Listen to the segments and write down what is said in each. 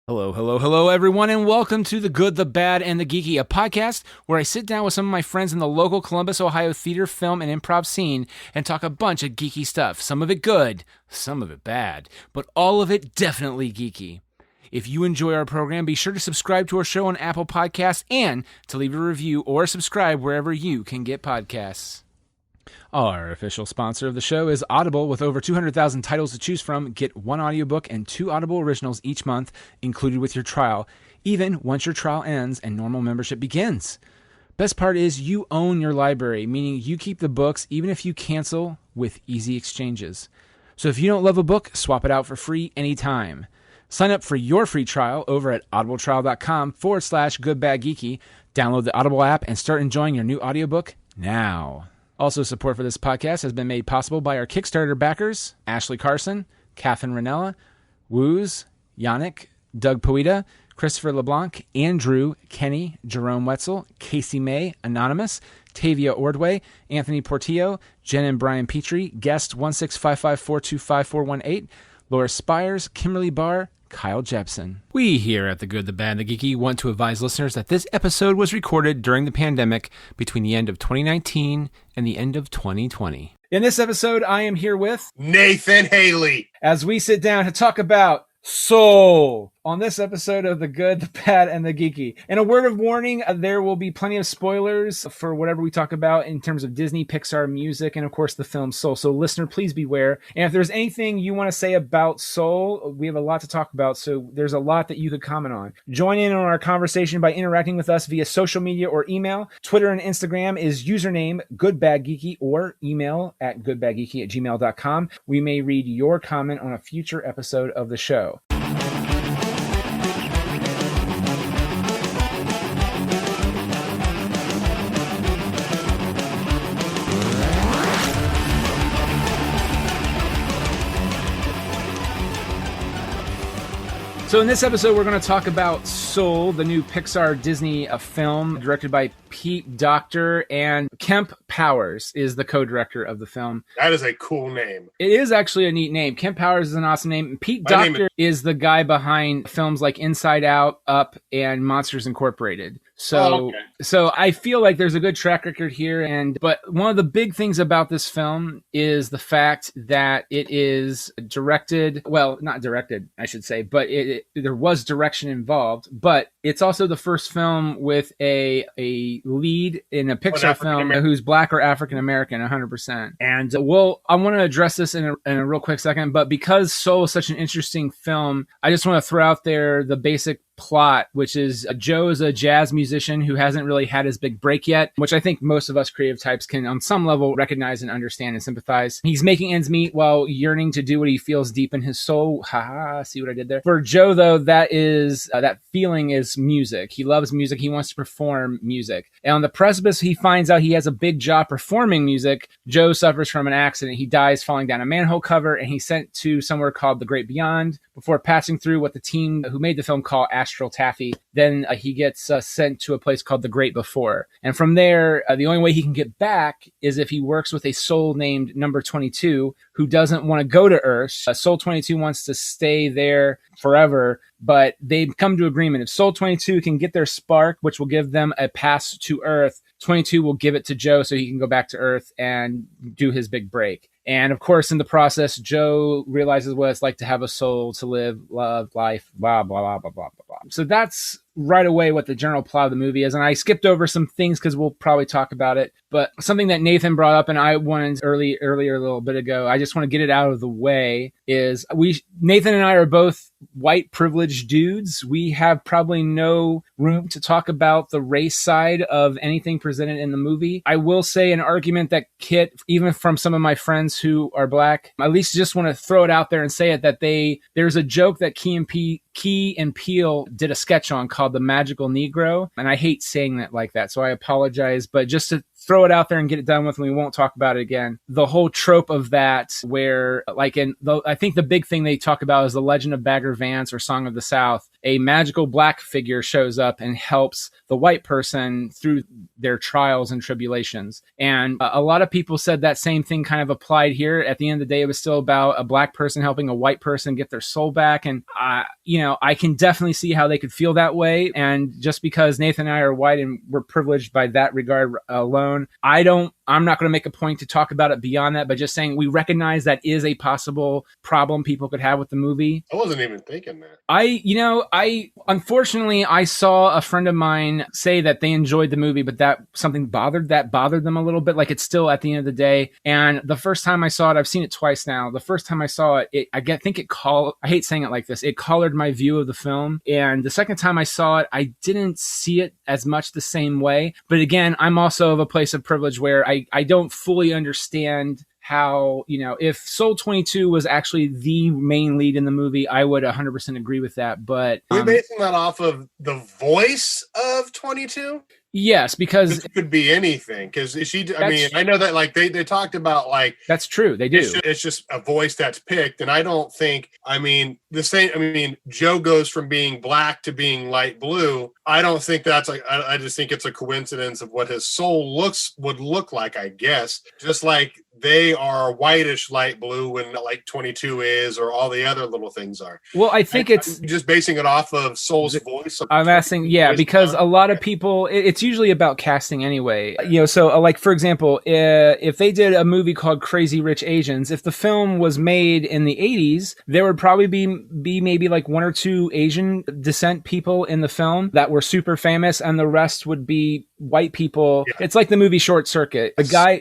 Hello, hello, hello, everyone, and welcome to The Good, the Bad, and the Geeky, a podcast where I sit down with some of my friends in the local Columbus, Ohio theater, film, and improv scene and talk a bunch of geeky stuff. Some of it good, some of it bad, but all of it definitely geeky. If you enjoy our program, be sure to subscribe to our show on Apple Podcasts and to leave a review or subscribe wherever you can get podcasts. Our official sponsor of the show is Audible. With over 200,000 titles to choose from, get one audiobook and 2 Audible originals each month included with your trial, even once your trial ends and normal membership begins. Best part is you own your library, meaning you keep the books even if you cancel with easy exchanges. So if you don't love a book, swap it out for free anytime. Sign up for your free trial over at audibletrial.com/goodbadgeeky. Download the Audible app and start enjoying your new audiobook now. Also, support for this podcast has been made possible by our Kickstarter backers, Ashley Carson, Catherine Ranella, Wooz, Yannick, Doug Poeta, Christopher LeBlanc, Andrew, Kenny, Jerome Wetzel, Casey May, Anonymous, Tavia Ordway, Anthony Portillo, Jen and Brian Petrie, Guest 16554255418, Laura Spires, Kimberly Barr, Kyle Jepson. We here at The Good, the Bad, and the Geeky want to advise listeners that this episode was recorded during the pandemic between the end of 2019 and the end of 2020. In this episode, I am here with Nathan Haley as we sit down to talk about Soul on this episode of The Good, the Bad, and the Geeky. And a word of warning, there will be plenty of spoilers for whatever we talk about in terms of Disney Pixar music and, of course, the film Soul. So, listener, please beware. And if there's anything you want to say about Soul, we have a lot to talk about, so there's a lot that you could comment on. Join in on our conversation by interacting with us via social media or email. Twitter and Instagram is username goodbadgeeky or email at goodbadgeeky@gmail.com. We may read your comment on a future episode of the show. So in this episode, we're going to talk about Soul, the new Pixar Disney film directed by Pete Docter, and Kemp Powers is the co-director of the film. That is a cool name. It is actually a neat name. Kemp Powers is an awesome name. Pete Docter is the guy behind films like Inside Out, Up, and Monsters Incorporated. So I feel like there's a good track record here. But one of the big things about this film is the fact that it is directed, well, not directed, I should say, but there was direction involved. But it's also the first film with a lead in a Pixar film who's Black or African American, 100%. And I want to address this in a real quick second. But because Soul is such an interesting film, I just want to throw out there the basic plot, which is Joe is a jazz musician who hasn't really had his big break yet, which I think most of us creative types can on some level recognize and understand and sympathize. He's making ends meet while yearning to do what he feels deep in his soul. See what I did there? For Joe, though, that feeling is music. He loves music. He wants to perform music. And on the precipice, he finds out he has a big job performing music. Joe suffers from an accident. He dies falling down a manhole cover, and he's sent to somewhere called the Great Beyond before passing through what the team who made the film call Astral Taffy. Then he gets sent to a place called the Great Before. And from there, the only way he can get back is if he works with a soul named Number 22 who doesn't want to go to Earth. Soul 22 wants to stay there forever, but they come to agreement. If Soul 22 can get their spark, which will give them a pass to Earth, 22 will give it to Joe so he can go back to Earth and do his big break. And of course, in the process, Joe realizes what it's like to have a soul, to live, love, life, blah, blah, blah, blah, blah, blah, blah. So that's right away what the general plot of the movie is. And I skipped over some things because we'll probably talk about it. But something that Nathan brought up and I wanted earlier a little bit ago, I just want to get it out of the way, is Nathan and I are both white privileged dudes. We have probably no room to talk about the race side of anything presented in the movie. I will say an argument that Kit, even from some of my friends who are Black, I at least just want to throw it out there and say it, that there's a joke that Key and Peele did a sketch on called The Magical Negro. And I hate saying that like that, so I apologize. But just to throw it out there and get it done with, and we won't talk about it again. The whole trope of that, where like I think the big thing they talk about is the Legend of Bagger Vance or Song of the South. A magical black figure shows up and helps the white person through their trials and tribulations. And a lot of people said that same thing kind of applied here. At the end of the day, it was still about a black person helping a white person get their soul back. And, I can definitely see how they could feel that way. And just because Nathan and I are white and we're privileged by that regard alone, I'm not going to make a point to talk about it beyond that, but just saying we recognize that is a possible problem people could have with the movie. I wasn't even thinking that. Unfortunately, I saw a friend of mine say that they enjoyed the movie, but that something bothered them a little bit. Like, it's still at the end of the day. And the first time I saw it, I've seen it twice now. The first time I saw it, I hate saying it like this, it colored my view of the film. And the second time I saw it, I didn't see it as much the same way. But again, I'm also of a place of privilege where I don't fully understand how, if Soul 22 was actually the main lead in the movie, I would 100% agree with that. But are we basing that off of the voice of 22? Yes, because it could be anything. Because I know that like they talked about like that's true. They do. It's just a voice that's picked, and I don't think. Joe goes from being black to being light blue. I don't think that's like. I just think it's a coincidence of what his soul would look like. I guess just like they are whitish light blue when like 22 is, or all the other little things are. Well, I think I'm just basing it off of Soul's voice. I'm asking, because a lot of people, it's usually about casting anyway. So like, for example, if they did a movie called Crazy Rich Asians, if the film was made in the 80s, there would probably be maybe like one or two Asian descent people in the film that were super famous, and the rest would be white people. Yeah. It's like the movie Short Circuit. A guy,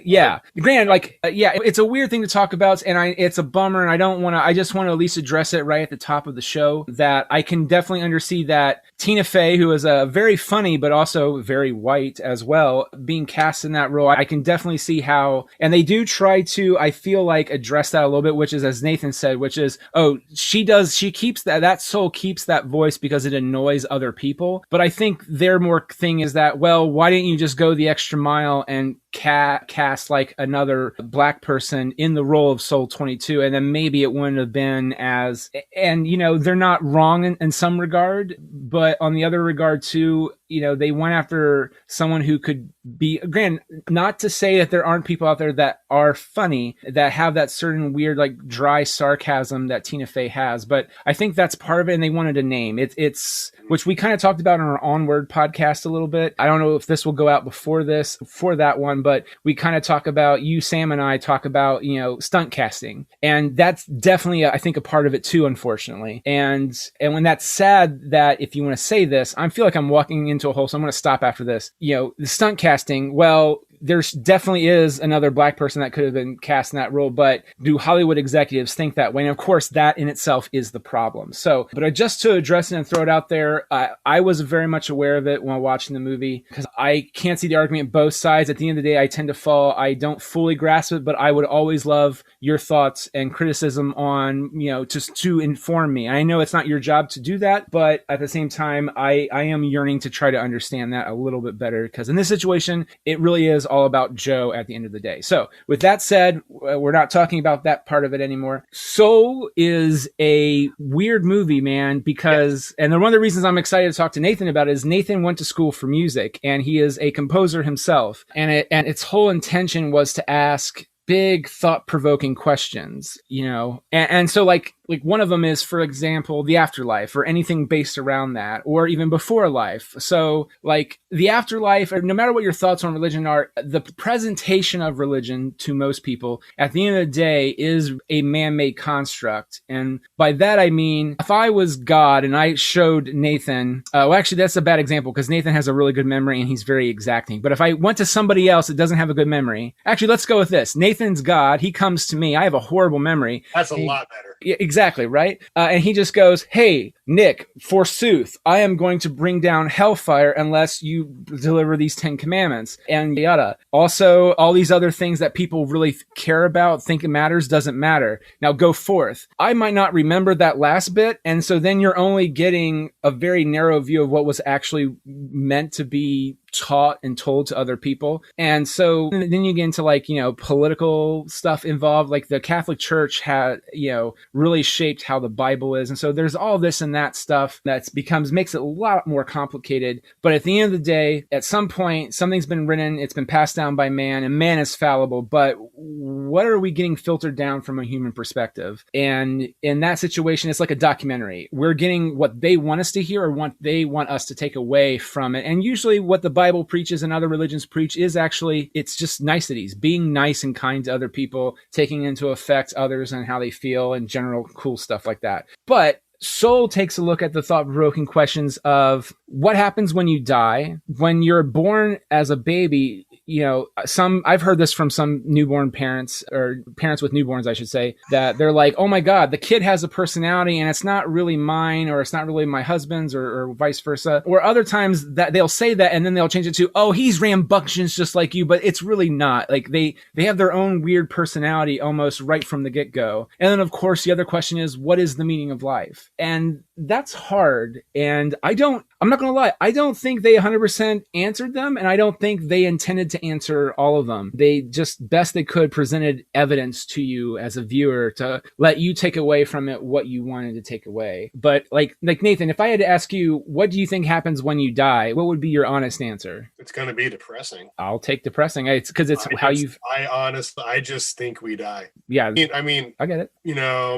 granted, like, it's a weird thing to talk about, and it's a bummer, and I just want to at least address it right at the top of the show, that I can definitely undersee that Tina Fey, who is a very funny but also very white as well, being cast in that role. I can definitely see how, and they do try to, I feel like, address that a little bit, which is, as Nathan said, which is, she keeps that soul keeps that voice because it annoys other people. But I think their more thing is that, well, why didn't you just go the extra mile and cast like another black person in the role of Soul 22, and then maybe it wouldn't have been as, and they're not wrong in some regard, but on the other regard too, they went after someone who could be, again, not to say that there aren't people out there that are funny, that have that certain weird, like, dry sarcasm that Tina Fey has, but I think that's part of it, and they wanted a name. It's which we kind of talked about in our Onward podcast a little bit. I don't know if this will go out before that one, but we kind of talk about, Sam and I talk about, stunt casting, and that's definitely, I think, a part of it too, unfortunately. And when that's sad, that if you want to say this, I feel like I'm walking into a hole, so I'm going to stop after this. The stunt casting, well, there's definitely is another black person that could have been cast in that role, but do Hollywood executives think that way? And of course, that in itself is the problem. So, but just to address it and throw it out there, I was very much aware of it when watching the movie, because I can't see the argument both sides. At the end of the day, I don't fully grasp it, but I would always love your thoughts and criticism on, just to inform me. I know it's not your job to do that, but at the same time, I am yearning to try to understand that a little bit better, because in this situation, it really is all about Joe at the end of the day. So with that said, we're not talking about that part of it anymore. Soul is a weird movie, man, because, and one of the reasons I'm excited to talk to Nathan about it is Nathan went to school for music, and he is a composer himself. And its whole intention was to ask big thought-provoking questions, and so like one of them is, for example, the afterlife, or anything based around that, or even before life. So like the afterlife, or no matter what your thoughts on religion are, the presentation of religion to most people at the end of the day is a man-made construct. And by that, I mean, if I was God and I showed Nathan, actually that's a bad example, because Nathan has a really good memory and he's very exacting. But if I went to somebody else that doesn't have a good memory, actually, let's go with this. Nathan's God. He comes to me. I have a horrible memory. That's a lot better. Yeah, exactly, right? And he just goes, hey, Nick, forsooth, I am going to bring down hellfire unless you deliver these 10 commandments, and yada. Also, all these other things that people really care about, think it matters, doesn't matter. Now go forth. I might not remember that last bit, and so then you're only getting a very narrow view of what was actually meant to be taught and told to other people. And so then you get into like, political stuff involved. Like the Catholic Church had, really shaped how the Bible is. And so there's all this and that stuff that makes it a lot more complicated. But at the end of the day, at some point, something's been written, it's been passed down by man, and man is fallible. But what are we getting filtered down from a human perspective? And in that situation, it's like a documentary. We're getting what they want us to hear or what they want us to take away from it. And usually what the Bible preaches and other religions preach is actually, it's just niceties, being nice and kind to other people, taking into effect others and how they feel and general cool stuff like that. But Soul takes a look at the thought-provoking questions of what happens when you die. When you're born as a baby, I've heard this from some newborn parents, or parents with newborns, I should say, that they're like, oh my God, the kid has a personality and it's not really mine, or it's not really my husband's, or vice versa. Or other times that they'll say that and then they'll change it to, oh, he's rambunctious just like you, but it's really not. Like they have their own weird personality almost right from the get-go. And then of course the other question is, what is the meaning of life? And that's hard. And I'm not going to lie, I don't think they 100% answered them, and I don't think they intended to answer all of them. They just, best they could, presented evidence to you as a viewer to let you take away from it what you wanted to take away. But like Nathan, if I had to ask you, what do you think happens when you die? What would be your honest answer? It's going to be depressing. I'll take depressing. It's because it's I just think we die. Yeah. I mean, I get it.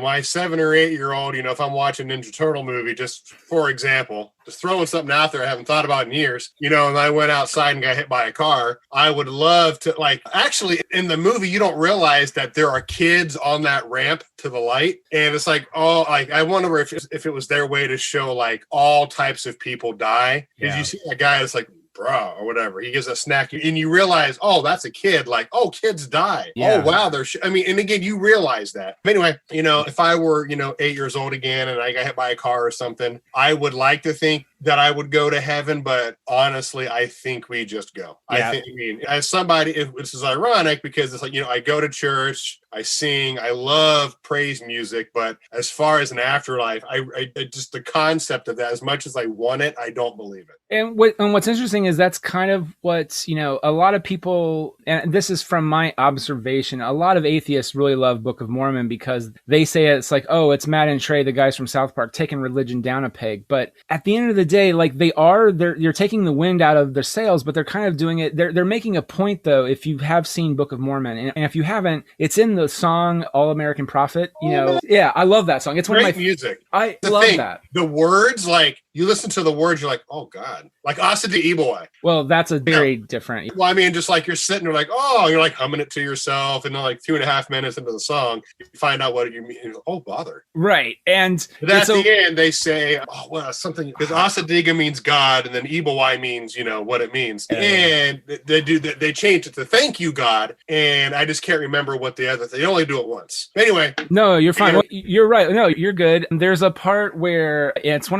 My 7 or 8 year old, if I'm watching Ninja Turtle movie, just for example, just throwing something out there I haven't thought about in years, and I went outside and got hit by a car, I would love to, actually in the movie, you don't realize that there are kids on that ramp to the light. And it's like, I wonder if it was their way to show like all types of people die. Because you see that guy that's like, bro, or whatever, he gives a snack and you realize, oh, that's a kid. Like, oh, kids die. Yeah. Oh, wow. And again, you realize that. But anyway, if I were, 8 years old again and I got hit by a car or something, I would like to think that I would go to heaven, but honestly, I think we just go. Yeah. As somebody, this is ironic because it's like, I go to church, I sing, I love praise music, but as far as an afterlife, I just the concept of that, as much as I want it, I don't believe it. And what's interesting is that's kind of what's, a lot of people, and this is from my observation, a lot of atheists really love Book of Mormon because they say it's like, oh, it's Matt and Trey, the guys from South Park, taking religion down a peg. But at the end of the day, like you're taking the wind out of their sails, but they're kind of doing it. They're making a point though. If you have seen Book of Mormon, and if you haven't, it's in the song All American Prophet. Yeah, I love that song. It's one of my music. I love that. The words, like you listen to the words, you're like, oh God, like Asa de Eboy. Well, that's a very different. Well, just like you're sitting there, like, oh, you're like humming it to yourself, and then like 2.5 minutes into the song, you find out what you mean. Oh, bother. Right, and at the end they say, oh, well, something because Asa Diga means God, and then Eboy means what it means, and they changed it to thank you God, and I just can't remember what the other. They only do it once. Anyway, no, you're fine. Well, you're right. No, you're good. There's a part where it's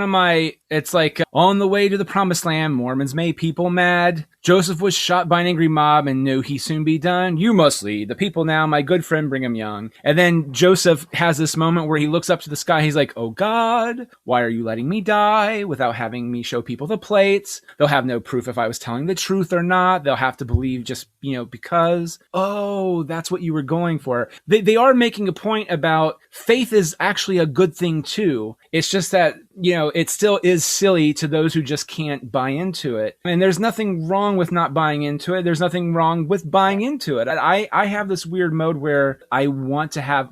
like on the way to the promised land, Mormons made people mad. Joseph was shot by an angry mob and knew he soon be done. You must lead the people now, my good friend Brigham Young. And then Joseph has this moment where he looks up to the sky. He's like, oh God, why are you letting me die without having me show people the plates? They'll have no proof if I was telling the truth or not. They'll have to believe just, because, oh, that's what you were going for. They are making a point about faith is actually a good thing too. It's just that, it still is silly to those who just can't buy into it. And there's nothing wrong with not buying into it. There's nothing wrong with buying into it. I have this weird mode where I want to have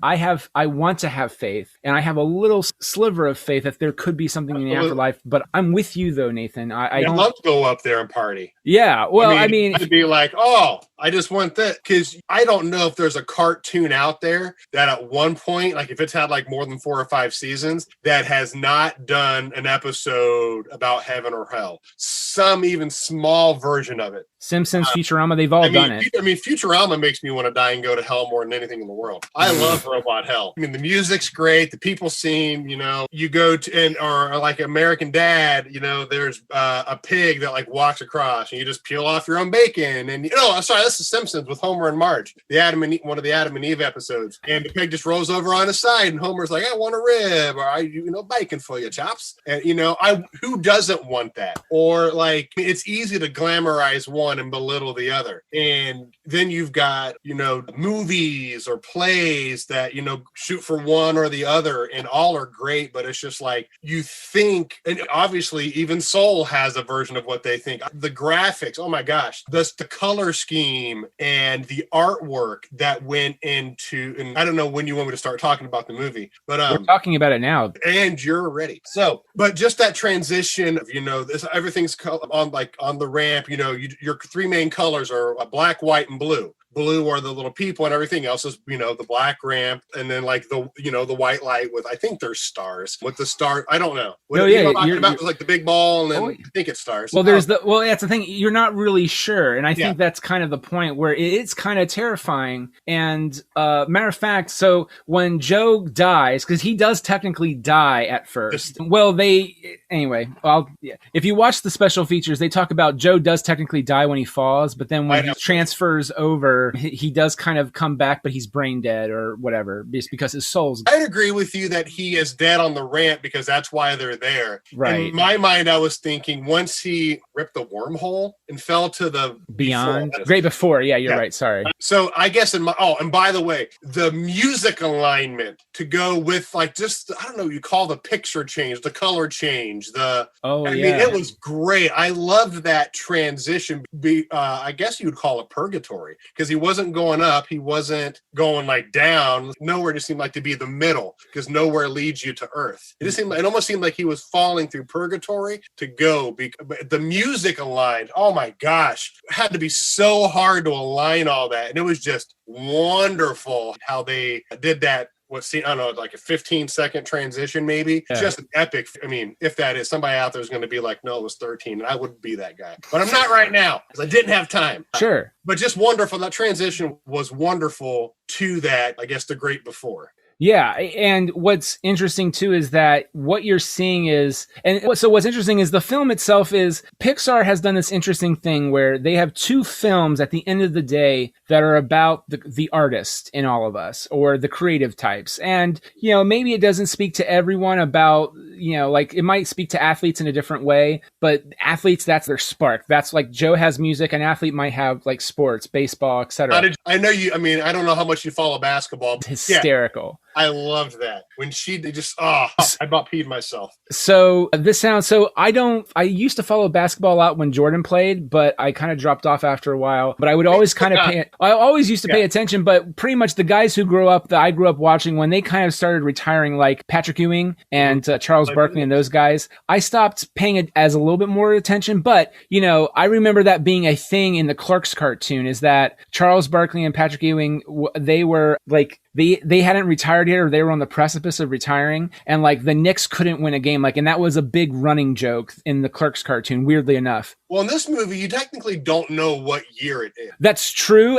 faith, and I have a little sliver of faith that there could be something in the afterlife. But I'm with you though, Nathan. I'd love to go up there and party. Yeah. Well, I'd be like, oh, I just want that, because I don't know if there's a cartoon out there that at one point, like if it's had like more than 4 or 5 seasons, that has not done an episode about heaven or hell. Some even small version of it. Simpsons, Futurama, they've all done it. Futurama makes me want to die and go to hell more than anything in the world. I love Robot Hell. The music's great. The people scene, you go to, or like American Dad, there's a pig that like walks across and you just peel off your own bacon. And, I'm sorry, that's The Simpsons with Homer and Marge, one of the Adam and Eve episodes. And the pig just rolls over on his side and Homer's like, I want a rib, or bacon for you, chops. And, who doesn't want that? Or like, it's easy to glamorize one and belittle the other. And then you've got, movies or plays that, shoot for one or the other, and all are great, but it's just like, you think, and obviously even Soul has a version of what they think. The graphics, oh my gosh, the color scheme and the artwork that went into, and I don't know when you want me to start talking about the movie, but we're talking about it now. And you're ready. So, but just that transition of, this, everything's on the ramp, your three main colors are black, white, and blue. Blue are the little people, and everything else is, the black ramp, and then like the white light with, I think there's stars. With the star, I don't know. What you're talking about was like the big ball, and then I think it's stars. Well, that's the thing. You're not really sure, and I think that's kind of the point where it's kind of terrifying. And matter of fact, so when Joe dies, because he does technically die at first. Well, if you watch the special features, they talk about Joe does technically die when he falls, but then when he transfers over, he does kind of come back, but he's brain dead or whatever, just because his soul's... I'd agree with you that he is dead on the ramp because that's why they're there. Right. In my mind, I was thinking once he ripped the wormhole and fell to the... Beyond? Great before. Yeah, you're right. Sorry. So I guess and by the way, the music alignment to go with like just, I don't know, you call the picture change, the color change, I mean, it was great. I loved that transition. I guess you would call it purgatory because he wasn't going up, he wasn't going like down. Nowhere just seemed like to be the middle because nowhere leads you to earth. It almost seemed like he was falling through purgatory to go. But the music aligned. Oh my gosh, it had to be so hard to align all that, and it was just wonderful how they did that. I don't know, like a 15-second transition, maybe. Yeah. Just an epic. I mean, if that is, somebody out there is going to be like, no, it was 13, and I wouldn't be that guy. But I'm not right now because I didn't have time. Sure. But just wonderful. That transition was wonderful to that, I guess, the great before. Yeah, and what's interesting too is that what you're seeing is, so what's interesting is the film itself is, Pixar has done this interesting thing where they have two films at the end of the day that are about the artist in all of us, or the creative types. And, maybe it doesn't speak to everyone about, like it might speak to athletes in a different way, but athletes, that's their spark. That's like Joe has music, an athlete might have like sports, baseball, etc. I know you, I mean, I don't know how much you follow basketball. It's hysterical. Yeah. I loved that when she just I about peed myself. So I used to follow basketball a lot when Jordan played, but I kind of dropped off after a while. But I would always I always used to pay attention, but pretty much the guys who I grew up watching, when they kind of started retiring, like Patrick Ewing and Charles Barkley and those guys, I stopped paying it as a little bit more attention. But, I remember that being a thing in the Clerks cartoon, is that Charles Barkley and Patrick Ewing, they were like, they hadn't retired yet, or they were on the precipice of retiring, and like the Knicks couldn't win a game, and that was a big running joke in the Clerks cartoon, weirdly enough. Well, in this movie, you technically don't know what year it is. That's true,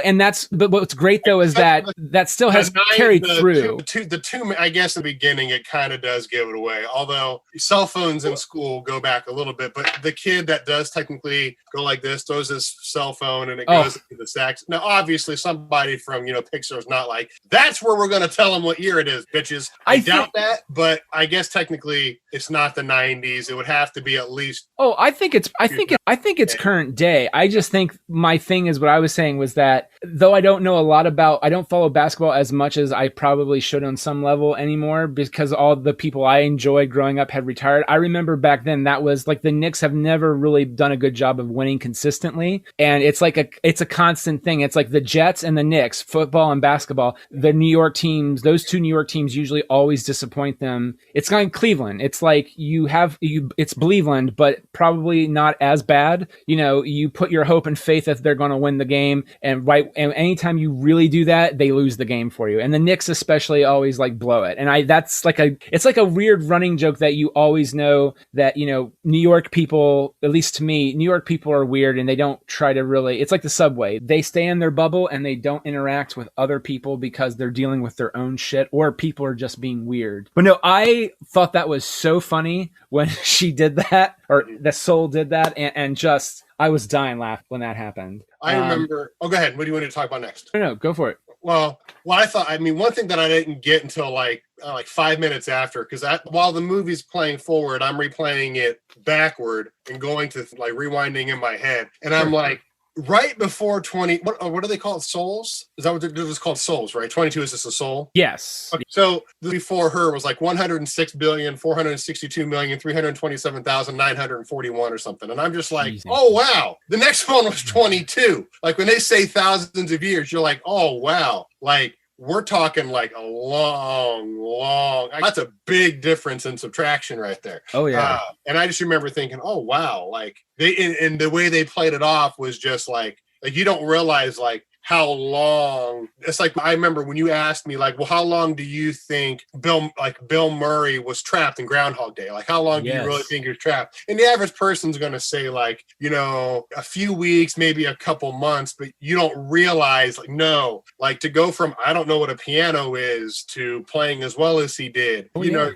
but what's great though is that still has carried through. The two, I guess, in the beginning, it kind of does give it away. Although cell phones in school go back a little bit, but the kid that does technically go like this throws his cell phone and it goes into the sax. Now, obviously, somebody from Pixar is not like, that's where we're going to tell them what year it is, bitches. I doubt that, but I guess technically it's not the 90s. It would have to be at least. Oh, I think it's current day. I just think my thing is, what I was saying was that though I don't know a lot about, I don't follow basketball as much as I probably should on some level anymore, because all the people I enjoyed growing up had retired. I remember back then that was like, the Knicks have never really done a good job of winning consistently. And it's a constant thing. It's like the Jets and the Knicks, football and basketball, the New York teams, those two New York teams usually always disappoint them. It's kind of Cleveland. It's like it's Cleveland, but probably not as bad. You put your hope and faith that they're going to win the game, and anytime you really do that, they lose the game for you. And the Knicks especially always like blow it. And it's like a weird running joke that you always know that, New York people, at least to me, New York people are weird, and they don't try to really, it's like the subway. They stay in their bubble and they don't interact with other people because they're dealing with their own shit, or people are just being weird. But no, I thought that was so funny when she did that, or the Soul did that, and just, I was dying laughing when that happened. I remember. Go ahead. What do you want to talk about next? No, go for it. Well, I thought, one thing that I didn't get until like like 5 minutes after, because while the movie's playing forward, I'm replaying it backward and going to like rewinding in my head. And I'm like, right before 20, what do they call it? Souls? Is that what they're just called? Souls, right? 22 is just a soul? Yes. Okay, so before her was like 106,462,327,941 or something. And I'm just like, oh, wow. The next one was 22. Like when they say thousands of years, you're like, oh, wow. Like, we're talking like a long, that's a big difference in subtraction right there. Oh, yeah. And I just remember thinking, oh, wow. Like and the way they played it off was just like you don't realize like how long. It's like, I remember when you asked me like, well, how long do you think Bill Murray was trapped in Groundhog Day? Like, how long do you really think you're trapped? And the average person's going to say like, a few weeks, maybe a couple months, but you don't realize like, no, like to go from, I don't know what a piano is to playing as well as he did.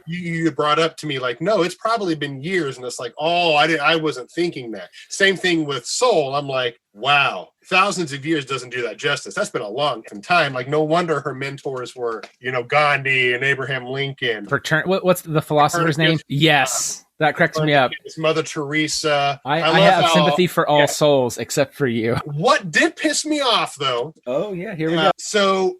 You brought up to me like, no, it's probably been years. And it's like, oh, I wasn't thinking that. Same thing with Soul. I'm like, wow, thousands of years doesn't do that justice. That's been a long time. Like, no wonder her mentors were, Gandhi and Abraham Lincoln. What's the philosopher's name? Yes. That cracks me up. It's Mother Teresa. I have sympathy for all souls except for you. What did piss me off, though? Oh, yeah. Here we go. So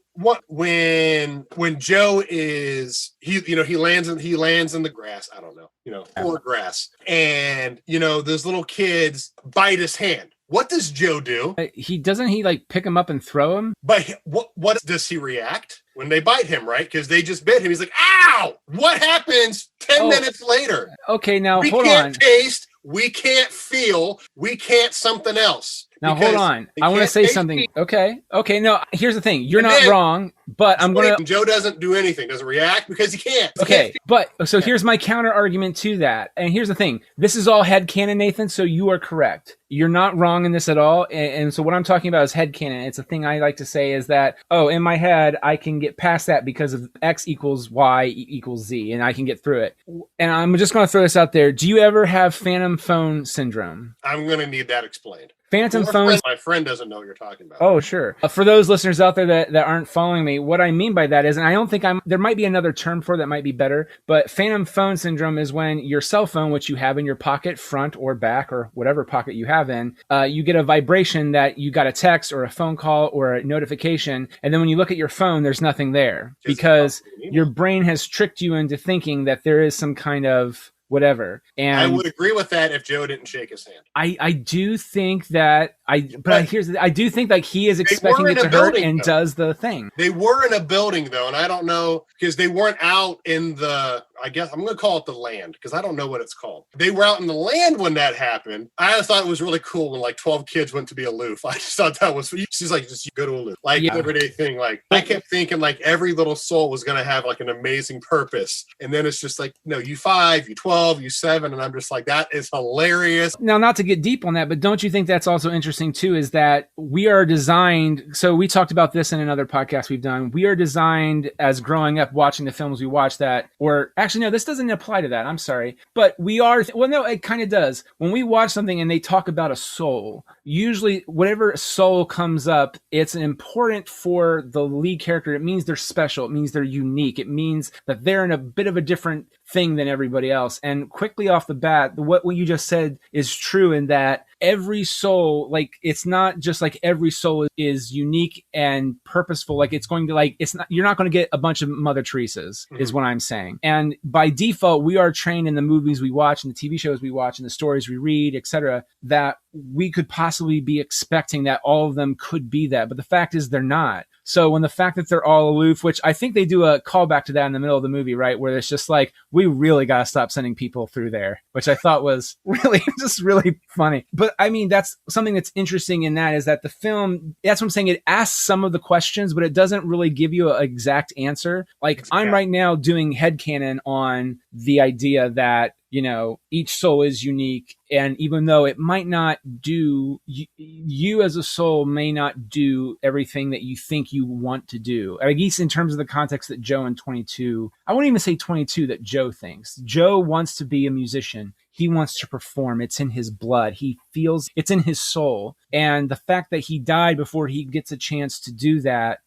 when Joe is he lands in the grass, I don't know, or grass, and those little kids bite his hand. What does Joe do? He like pick him up and throw him? But what does he react when they bite him, right? Because they just bit him. He's like, ow! What happens 10 minutes later? Okay, now hold on. We can't taste, we can't feel, we can't something else. Now, hold on. I want to say something. Okay. No, here's the thing. You're not wrong, but I'm going to... Joe doesn't do anything, doesn't react because he can't. Okay, but so here's my counter argument to that. And here's the thing. This is all headcanon, Nathan, so you are correct. You're not wrong in this at all. And so what I'm talking about is headcanon. It's a thing I like to say is that, in my head, I can get past that because of X equals Y equals Z, and I can get through it. And I'm just going to throw this out there. Do you ever have phantom phone syndrome? I'm going to need that explained. Phantom phones. My friend doesn't know what you're talking about. Oh, sure. For those listeners out there that aren't following me, what I mean by that is, and I don't think there might be another term for it that might be better, but phantom phone syndrome is when your cell phone, which you have in your pocket, front or back or whatever pocket you have in, you get a vibration that you got a text or a phone call or a notification. And then when you look at your phone, there's nothing there because your brain has tricked you into thinking that there is some kind of whatever. And I would agree with that if Joe didn't shake his hand. I do think that I do think like he is expecting it to hurt and does the thing. They were in a building though, and I don't know because they weren't out in the, I guess I'm going to call it the land because I don't know what it's called. They were out in the land when that happened. I thought it was really cool when like 12 kids went to be aloof. I just thought that was, she's like, just go to aloof. Like everyday thing. Like I kept thinking like every little soul was going to have like an amazing purpose. And then it's just like, no, you 5, you 12, you 7. And I'm just like, that is hilarious. Now, not to get deep on that, but don't you think that's also interesting too, is that we are designed. So we talked about this in another podcast we've done. We are designed as growing up watching the films we watch that, or actually, no, this doesn't apply to that. I'm sorry. But we are, well, no, it kind of does. When we watch something and they talk about a soul, usually whatever soul comes up, it's important for the lead character. It means they're special. It means they're unique. It means that they're in a bit of a different thing than everybody else. And quickly off the bat, what you just said is true in that every soul, like, it's not just like every soul is unique and purposeful. Like, it's going to, like, it's not, you're not going to get a bunch of Mother Teresas, is what I'm saying. And by default, we are trained in the movies we watch and the TV shows we watch and the stories we read, etc., that we could possibly be expecting that all of them could be that. But the fact is they're not. So when the fact that they're all aloof, which I think they do a callback to that in the middle of the movie, right? Where it's just like, we really got to stop sending people through there, which I thought was really, just really funny. But I mean, that's something that's interesting in that is that the film, that's what I'm saying. It asks some of the questions, but it doesn't really give you an exact answer. Like I'm right now doing headcanon on the idea that, you know, each soul is unique. And even though it might not do, you as a soul may not do everything that you think you want to do. I guess in terms of the context that Joe in 22, I won't even say 22 that Joe thinks. Joe wants to be a musician. he wants to perform. It's in his blood. He feels it's in his soul. And the fact that he died before he gets a chance to do that,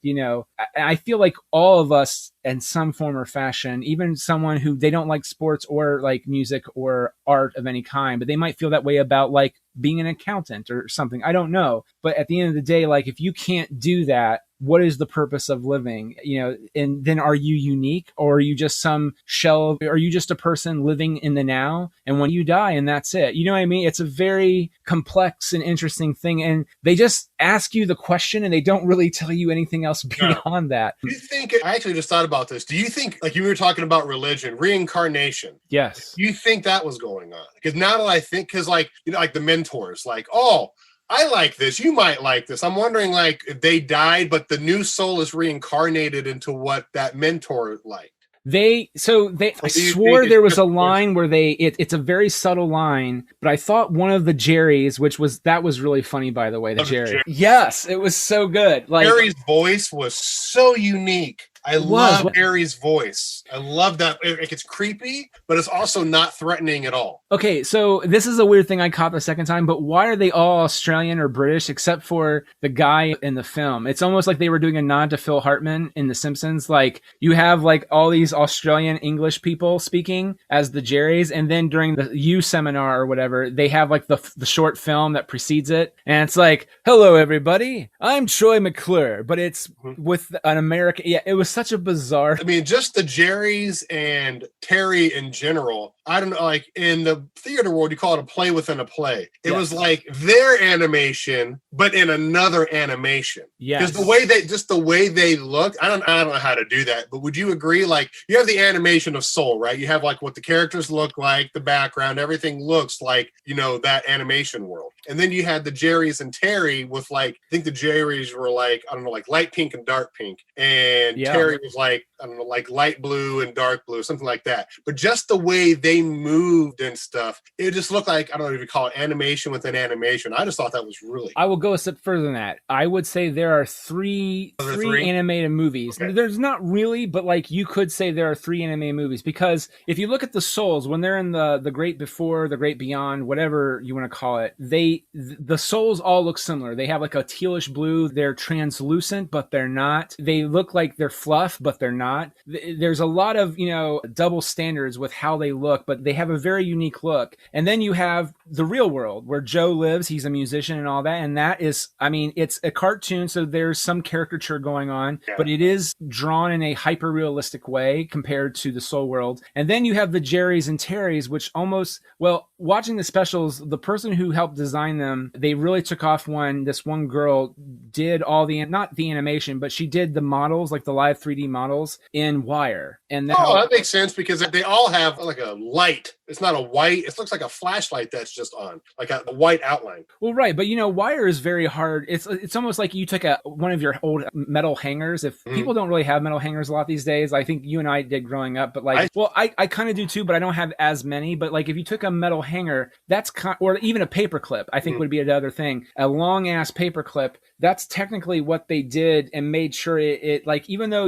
I feel like all of us in some form or fashion, even someone who they don't like sports or like music or art of any kind, but they might feel that way about like being an accountant or something. I don't know. But at the end of the day, like if you can't do that, what is the purpose of living? And then are you unique, or are you just some shell? Are you just a person living in the now? And when you die, and that's it. You know what I mean? It's a very complex and interesting thing. And they just ask you the question and they don't really tell you anything else beyond that. Do you think, I actually just thought about this. Do you think, like you were talking about religion, reincarnation? Yes. Do you think that was going on? Because now that I think, because like, like the mentors, like, oh, I like this. You might like this. I'm wondering, like, if they died, but the new soul is reincarnated into what that mentor liked. I swore there was a line where it's a very subtle line, but I thought one of the Jerrys, that was really funny, by the way, the Jerry. Yes, it was so good. Like Jerry's voice was so unique. I love Harry's voice. I love that. It's creepy, but it's also not threatening at all. Okay, so this is a weird thing I caught the second time, but why are they all Australian or British except for the guy in the film? It's almost like they were doing a nod to Phil Hartman in The Simpsons. Like you have like all these Australian English people speaking as the Jerrys, and then during the U seminar or whatever, they have like the short film that precedes it, and it's like, "Hello, everybody, I'm Troy McClure," but it's with an American. Yeah, it was such a bizarre. I mean, just the Jerrys and Terry in general. I don't know, like in the theater world, you call it a play within a play. It was like their animation, but in another animation. Yeah. Because the way they look, I don't know how to do that, but would you agree? Like you have the animation of Soul, right? You have like what the characters look like, the background, everything looks like, that animation world. And then you had the Jerrys and Terry with like, I think the Jerrys were like, I don't know, like light pink and dark pink. And Terry was like, I don't know, like light blue and dark blue, something like that. But just the way they moved and stuff, it just looked like, I don't know if you call it animation within animation. I just thought that was really I will go a step further than that. I would say there are three animated movies. Okay. There's not really, but like you could say there are 3 animated movies, because if you look at the souls, when they're in the great before, the great beyond, whatever you want to call it, the souls all look similar. They have like a tealish blue. They're translucent, but they're not. They look like they're fluff, but they're not. There's a lot of, double standards with how they look, but they have a very unique look. And then you have the real world where Joe lives. He's a musician and all that. And that is, it's a cartoon, so there's some caricature going on, but it is drawn in a hyper realistic way compared to the soul world. And then you have the Jerrys and Terrys, which almost, watching the specials, the person who helped design them, they really took off when this one girl did all not the animation, but she did the models, like the live 3D models in Wire. And that makes sense, because they all have like a light. It's not a white. It looks like a flashlight that's just on, like a white outline. Well, right, but Wire is very hard. It's almost like you took one of your old metal hangers. If people don't really have metal hangers a lot these days, I think you and I did growing up, but like, I kind of do too, but I don't have as many. But like, if you took a metal hanger, or even a paper clip, I think would be another thing. A long ass paper clip. That's technically what they did and made sure it like, even though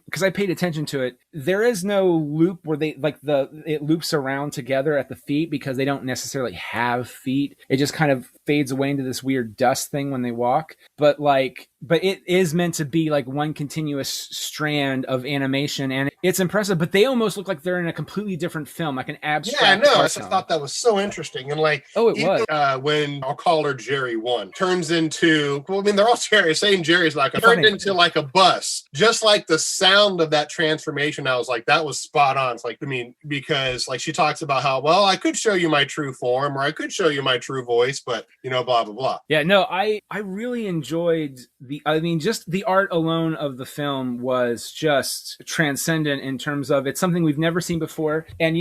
because I paid attention to it, there is no loop where they like it loops around together at the feet, because they don't necessarily have feet. It just kind of fades away into this weird dust thing when they walk. But it is meant to be like one continuous strand of animation, and it's impressive, but they almost look like they're in a completely different film, like an abstract. Yeah, I know. I just thought that was so interesting. And like, was. When I'll call her Jerry 1 turns into, they're all Jerry, same Jerry's like turned into like a bus, just like the sound of that transformation. I was like, that was spot on. It's like, because like she talks about how, I could show you my true form, or I could show you my true voice, but blah, blah, blah. Yeah, no, I really enjoyed just the art alone of the film was just transcendent in terms of it's something we've never seen before. And,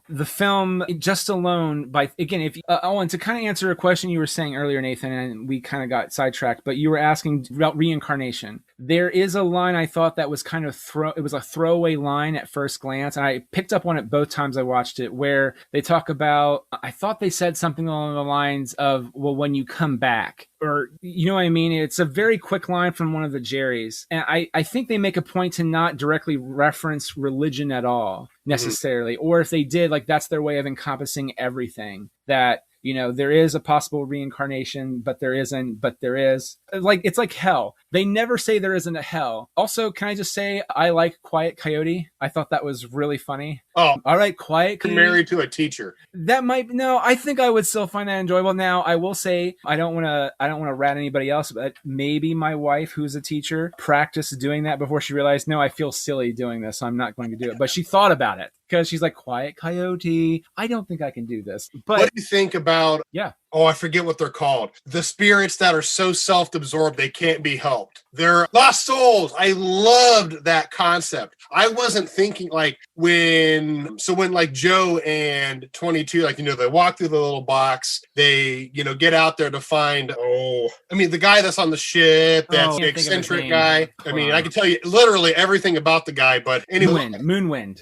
the film just alone if Owen, to kind of answer a question you were saying earlier, Nathan, and we kind of got sidetracked, but you were asking about reincarnation. There is a line I thought that was kind of it was a throwaway line at first glance, and I picked up on it both times I watched it, where they talk about, I thought they said something along the lines of, well, when you come back, or you know what I mean? It's a very quick line from one of the Jerrys. And I think they make a point to not directly reference religion at all. necessarily. Or if they did, like that's their way of encompassing everything, that there is a possible reincarnation, but there isn't, but there is. Like, it's like hell. They never say there isn't a hell. Also, can I just say, I like Quiet Coyote. I thought that was really funny. Oh, all right, Quiet Coyote. Married to a teacher. I think I would still find that enjoyable. Now, I will say, I don't want to rat anybody else, but maybe my wife, who's a teacher, practiced doing that before she realized, no, I feel silly doing this, so I'm not going to do it. But she thought about it. Because she's like, Quiet Coyote, I don't think I can do this. But what do you think about, yeah, oh, I forget what they're called, the spirits that are so self-absorbed they can't be helped? They're lost souls. I loved that concept. I wasn't thinking like when like Joe and 22, like, they walk through the little box, they, get out there to find, the guy that's on the ship, that's the eccentric guy. I mean, I can tell you literally everything about the guy, but anyway. Moonwind.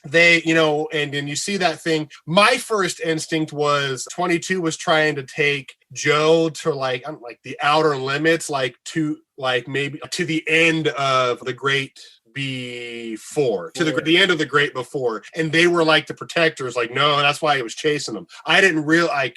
They, and then you see that thing. My first instinct was 22 was trying to take Joe to like the outer limits, maybe to the end of the great before, to the end of the great before, and they were like the protectors, like, no, that's why he was chasing them. I didn't realize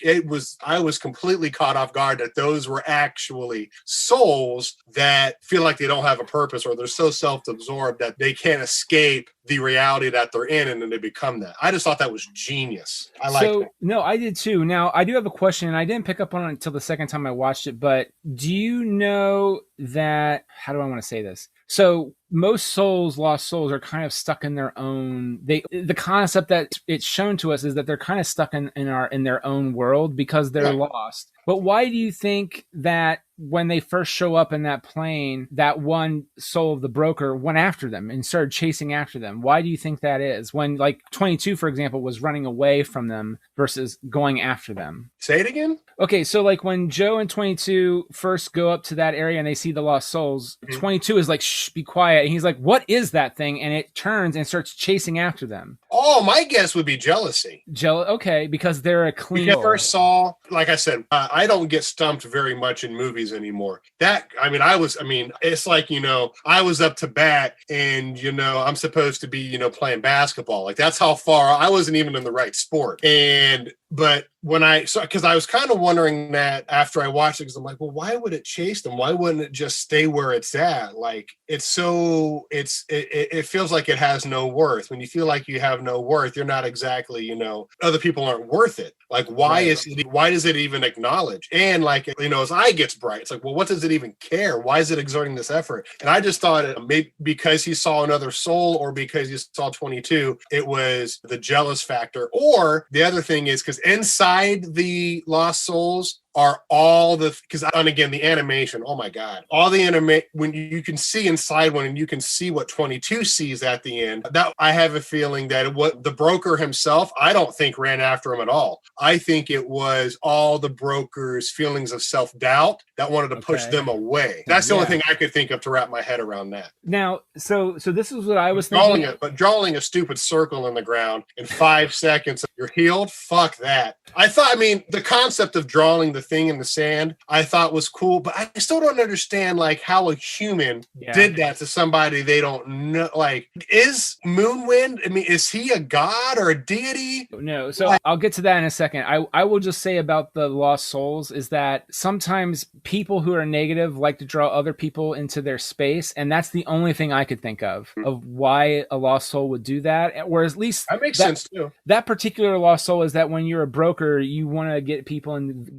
I was completely caught off guard that those were actually souls that feel like they don't have a purpose, or they're so self-absorbed that they can't escape the reality that they're in, and then they become that. I just thought that was genius. I like that. No, I did too. Now, I do have a question, and I didn't pick up on it until the second time I watched it, but do you know that, how do I want to say this? So most lost souls are kind of stuck in their own, the concept that it's shown to us is that they're kind of stuck in their own world because they're lost. But why do you think that when they first show up in that plane, that one soul of the broker went after them and started chasing after them? Why do you think that is? When like 22, for example, was running away from them versus going after them. Say it again? Okay, so like when Joe and 22 first go up to that area and they see the lost souls, 22 is like, shh, be quiet. And he's like, what is that thing? And it turns and starts chasing after them. Oh, my guess would be jealousy. Okay, because they're a clean. Never saw, like I said, I don't get stumped very much in movies anymore. It's like, I was up to bat and, I'm supposed to be, playing basketball. Like that's how far I wasn't even in the right sport. But because I was kind of wondering that after I watched it, because I'm like, well, why would it chase them? Why wouldn't it just stay where it's at? Like it feels like it has no worth. When you feel like you have no worth, you're not exactly, other people aren't worth it. Like, why does it even acknowledge? And like, as eye gets bright, it's like, well, what does it even care? Why is it exerting this effort? And I just thought maybe because he saw another soul or because he saw 22, it was the jealous factor. Or the other thing is because inside the lost souls are all and again, the animation, oh my God, all the when you can see inside one and you can see what 22 sees at the end, that I have a feeling that what the broker himself, I don't think ran after him at all. I think it was all the broker's feelings of self-doubt that wanted to push them away. That's the only thing I could think of to wrap my head around that. Now, so this is what I was thinking. Drawing a stupid circle in the ground in 5 seconds, you're healed? Fuck that. The concept of drawing the thing in the sand, I thought was cool, but I still don't understand like how a human did that to somebody they don't know. Like, is Moonwind, is he a god or a deity? No, so I'll get to that in a second. I will just say about the lost souls is that sometimes people who are negative like to draw other people into their space, and that's the only thing I could think of why a lost soul would do that. Whereas at least that makes sense too. That particular lost soul is that when you're a broker, you want to get people and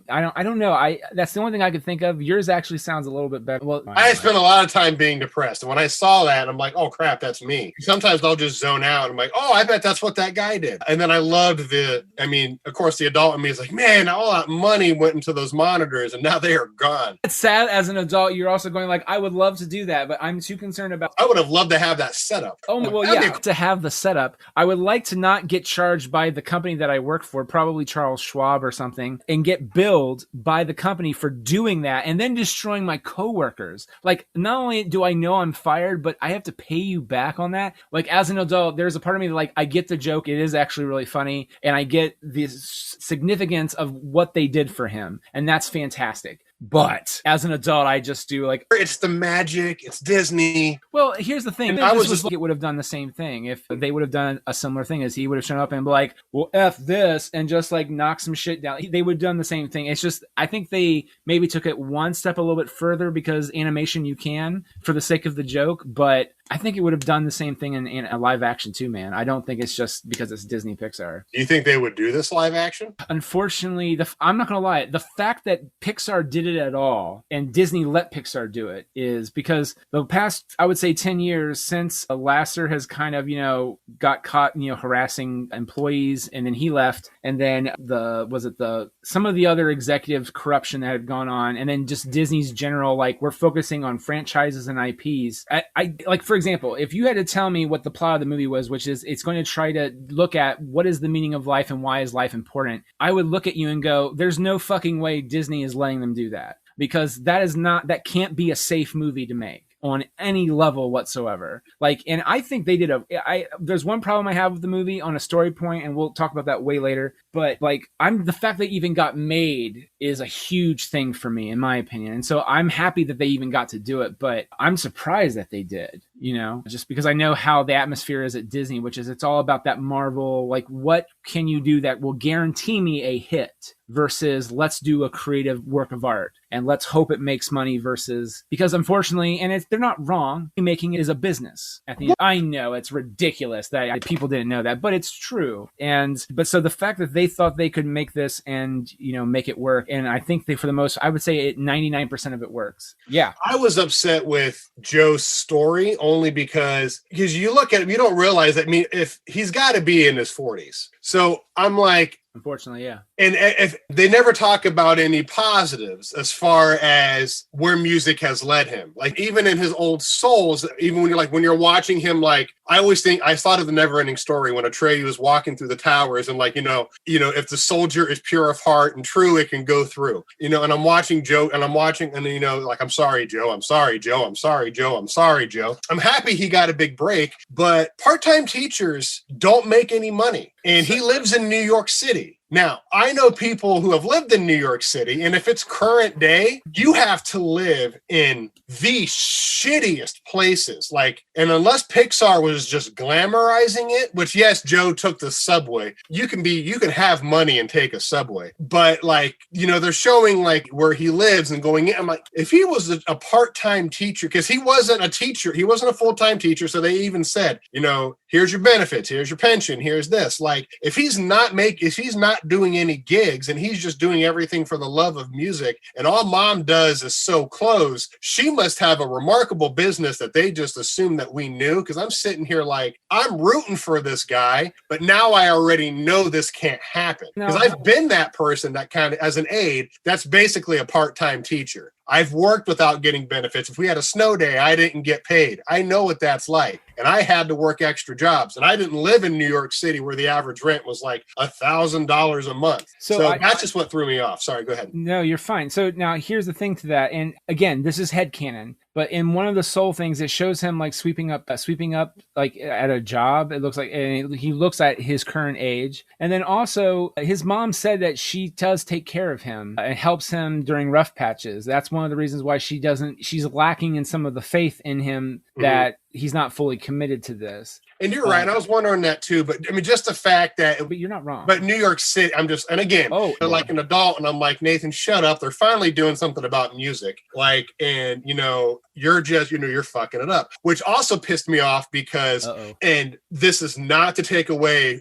I don't know. That's the only thing I could think of. Yours actually sounds a little bit better. Well, I spent a lot of time being depressed, and when I saw that, I'm like, oh crap, that's me. Sometimes I'll just zone out. I'm like, oh, I bet that's what that guy did. And then I loved of course, the adult in me is like, man, all that money went into those monitors, and now they are gone. It's sad as an adult. You're also going like, I would love to do that, but I'm too concerned about. I would have loved to have that setup. Oh, well, yeah, to have the setup. I would like to not get charged by the company that I work for, probably Charles Schwab or something, and get billed by the company for doing that and then destroying my coworkers. Like, not only do I know I'm fired, but I have to pay you back on that. Like, as an adult, there's a part of me that, like, I get the joke. It is actually really funny. And I get the significance of what they did for him. And that's fantastic. But as an adult, I just do like, it's the magic, it's Disney. Well, here's the thing. I was just like, it would have done the same thing if they would have done a similar thing, as he would have shown up and be like, well, F this, and just like knock some shit down. They would have done the same thing. It's just, I think they maybe took it one step a little bit further, because animation you can for the sake of the joke, but I think it would have done the same thing in a live action too, man. I don't think it's just because it's Disney Pixar. Do you think they would do this live action? Unfortunately, I'm not going to lie. The fact that Pixar did it at all and Disney let Pixar do it is because the past, I would say 10 years since Lasser has kind of, got caught, harassing employees, and then he left. And then some of the other executive corruption that had gone on. And then just Disney's general, like, we're focusing on franchises and IPs. I like, for example, if you had to tell me what the plot of the movie was, which is it's going to try to look at what is the meaning of life and why is life important, I would look at you and go, there's no fucking way Disney is letting them do that, because that can't be a safe movie to make on any level whatsoever. Like, and I think they did there's one problem I have with the movie on a story point, and we'll talk about that way later. But like, the fact that it even got made is a huge thing for me, in my opinion. And so I'm happy that they even got to do it, but I'm surprised that they did, just because I know how the atmosphere is at Disney, which is it's all about that Marvel, like, what can you do that will guarantee me a hit versus let's do a creative work of art and let's hope it makes money, versus, because unfortunately, and they're not wrong, making it is a business at the end. I know it's ridiculous that people didn't know that, but it's true. But so the fact that they thought they could make this and, make it work. And I think for the most, I would say 99% of it works. Yeah. I was upset with Joe's story only because you look at him, you don't realize that, if he's got to be in his 40s. So I'm like, unfortunately, yeah. And if they never talk about any positives as far as where music has led him, like even in his old souls, even when you're watching him, like, I thought of the Never-Ending Story when Atreyu was walking through the towers and like, if the soldier is pure of heart and true, it can go through, and I'm watching Joe and like, I'm sorry, Joe. I'm sorry, Joe. I'm sorry, Joe. I'm sorry, Joe. I'm happy he got a big break, but part-time teachers don't make any money. And he lives in New York City. Now, I know people who have lived in New York City, and if it's current day, you have to live in the shittiest places. Like, and unless Pixar was just glamorizing it, which, yes, Joe took the subway. You can have money and take a subway. But like, they're showing like where he lives and going in. I'm like, if he was a part-time teacher, because he wasn't a teacher, he wasn't a full-time teacher. So they even said, here's your benefits, here's your pension, here's this. Like, if he's not doing any gigs and he's just doing everything for the love of music, and all mom does is sew clothes, she must have a remarkable business that they just assume that we knew. Because I'm sitting here like, I'm rooting for this guy, but now I already know this can't happen, because I've been that person that kind of, as an aide, that's basically a part-time teacher. I've worked without getting benefits. If we had a snow day, I didn't get paid. I know what that's like. And I had to work extra jobs. And I didn't live in New York City where the average rent was like $1,000 a month. So that's just what threw me off. Sorry, go ahead. No, you're fine. So now here's the thing to that. And again, this is headcanon. But in one of the soul things, it shows him like sweeping up like at a job. It looks like, and he looks at his current age. And then also his mom said that she does take care of him and helps him during rough patches. That's one of the reasons why she's lacking in some of the faith in him that he's not fully committed to this. And you're right. I was wondering that too. But I mean, just the fact that. But you're not wrong. But New York City, they're like an adult, and I'm like, Nathan, shut up. They're finally doing something about music. Like, and you're just, you're fucking it up, which also pissed me off because, and this is not to take away.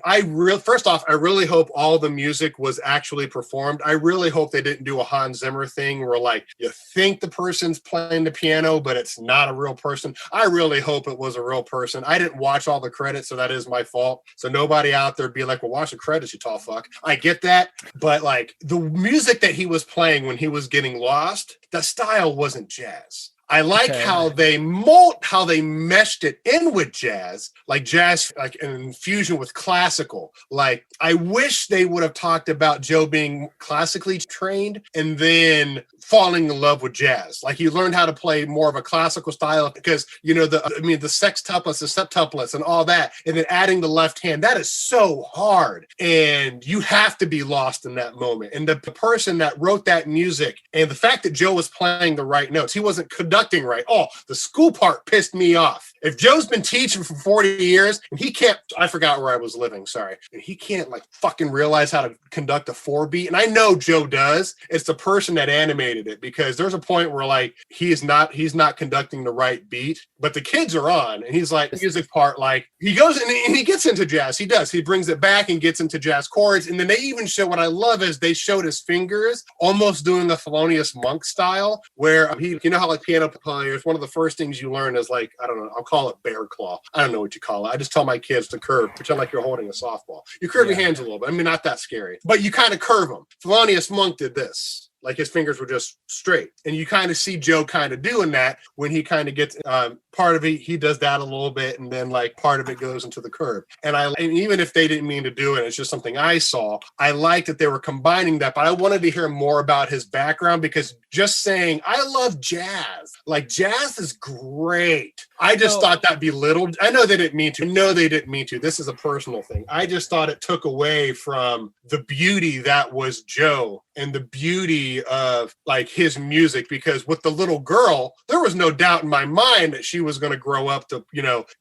First off, I really hope all the music was actually performed. I really hope they didn't do a Hans Zimmer thing where like you think the person's playing the piano, but it's not a real person. I really hope it was a real person. I didn't watch all the credits, so that is my fault. So nobody out there be like, well, watch the credits, you tall fuck. I get that. But like the music that he was playing when he was getting lost, the style wasn't jazz. I like how they meshed it in with jazz, like an infusion with classical. Like, I wish they would have talked about Joe being classically trained and then falling in love with jazz. Like, he learned how to play more of a classical style because, the sextuplets, the septuplets and all that, and then adding the left hand, that is so hard. And you have to be lost in that moment. And the person that wrote that music, and the fact that Joe was playing the right notes, he wasn't conducting right. Oh, the school part pissed me off. If Joe's been teaching for 40 years and he can't, I forgot where I was living, sorry. And he can't fucking realize how to conduct a 4-beat. And I know Joe does. It's the person that animated it, because there's a point where he's not conducting the right beat, but the kids are on, and he's like, the music part, he goes and he gets into jazz. He does. He brings it back and gets into jazz chords. And then they even show, what I love is they showed his fingers almost doing a Thelonious Monk style, where how piano players, one of the first things you learn is I don't know, I'll call it bear claw. I don't know what you call it. I just tell my kids to curve, pretend like you're holding a softball. You curve your hands a little bit. I mean, not that scary, but you kind of curve them. Thelonious Monk did this. Like, his fingers were just straight. And you kind of see Joe kind of doing that when he kind of gets part of it. He does that a little bit. And then part of it goes into the curve. And even if they didn't mean to do it, it's just something I saw. I liked that they were combining that, but I wanted to hear more about his background, because just saying, I love jazz. Jazz is great. I just thought that belittled. I know they didn't mean to. No, they didn't mean to. This is a personal thing. I just thought it took away from the beauty that was Joe and the beauty of his music, because with the little girl, there was no doubt in my mind that she was going to grow up to,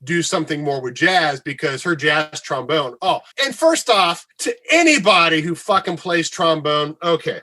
do something more with jazz, because her jazz trombone. Oh, and first off, to anybody who fucking plays trombone, okay.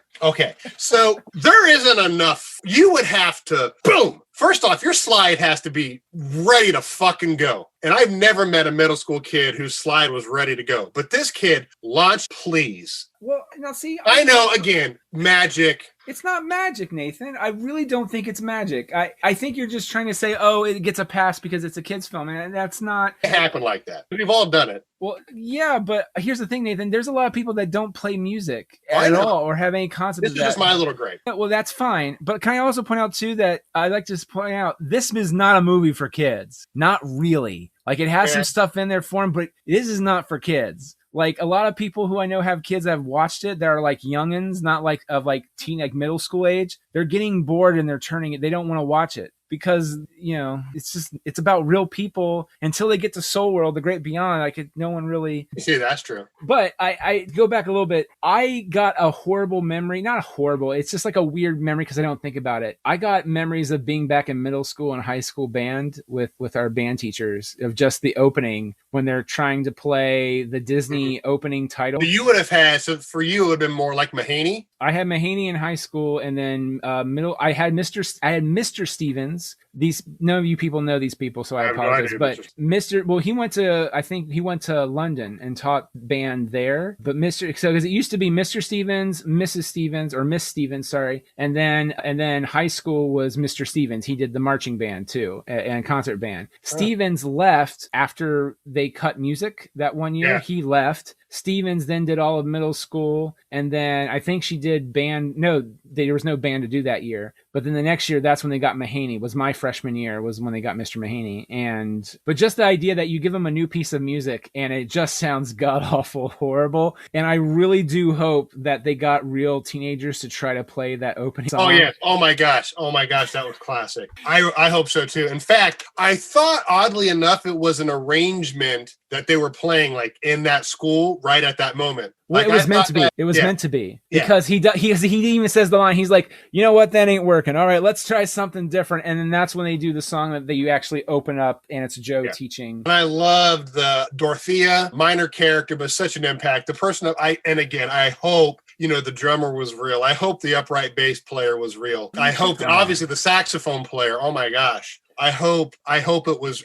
So there isn't enough. You would have to, boom. First off, your slide has to be ready to fucking go. And I've never met a middle school kid whose slide was ready to go. But this kid launched, please. Well, now see, I know, again, magic. It's not magic, Nathan. I really don't think it's magic. I think you're just trying to say, oh, it gets a pass because it's a kid's film. And that's not... It happened like that. We've all done it. Well, yeah, but here's the thing, Nathan. There's a lot of people that don't play music at all or have any concept of that. This is just my little grade. Well, that's fine. But can I also point out, too, that I'd like to point out, this is not a movie for kids. Not really. It has some stuff in there for them, but this is not for kids. A lot of people who I know have kids that have watched it that are youngins, not of teen, middle school age. They're getting bored and they're turning it. They don't want to watch it because, it's about real people until they get to Soul World, the Great Beyond. No one really. See, that's true. But I go back a little bit. I got a horrible memory, not horrible. It's just a weird memory because I don't think about it. I got memories of being back in middle school and high school band with our band teachers, of just the opening when they're trying to play the Disney opening title. You would have had, so for you, it would have been more like Mahaney? I had Mahaney in high school, and then I had Mr. Stevens. None of you people know these people, so I apologize. But he went to London and taught band there. But because it used to be Mr. Stevens, Mrs. Stevens, or Miss Stevens, sorry, and then high school was Mr. Stevens. He did the marching band too and concert band. Stevens left after they cut music that one year. Yeah. He left. Stevens then did all of middle school, and then I think she did band. No, there was no band to do that year. But then the next year, that's when they got Mahaney. Was my freshman year was when they got Mr. Mahaney. But just the idea that you give them a new piece of music and it just sounds god awful horrible. And I really do hope that they got real teenagers to try to play that opening song. Oh yeah! Oh my gosh! That was classic. I hope so too. In fact, I thought oddly enough it was an arrangement that they were playing in that school right at that moment. Well, it was meant to be. It was meant to be because he even says the line. He's like, you know what, that ain't working. All right, let's try something different. And then that's when they do the song that you actually open up, and it's Joe teaching. And I loved the Dorothea, minor character, but such an impact. The person I hope the drummer was real. I hope the upright bass player was real. I hope obviously the saxophone player. Oh my gosh. I hope it was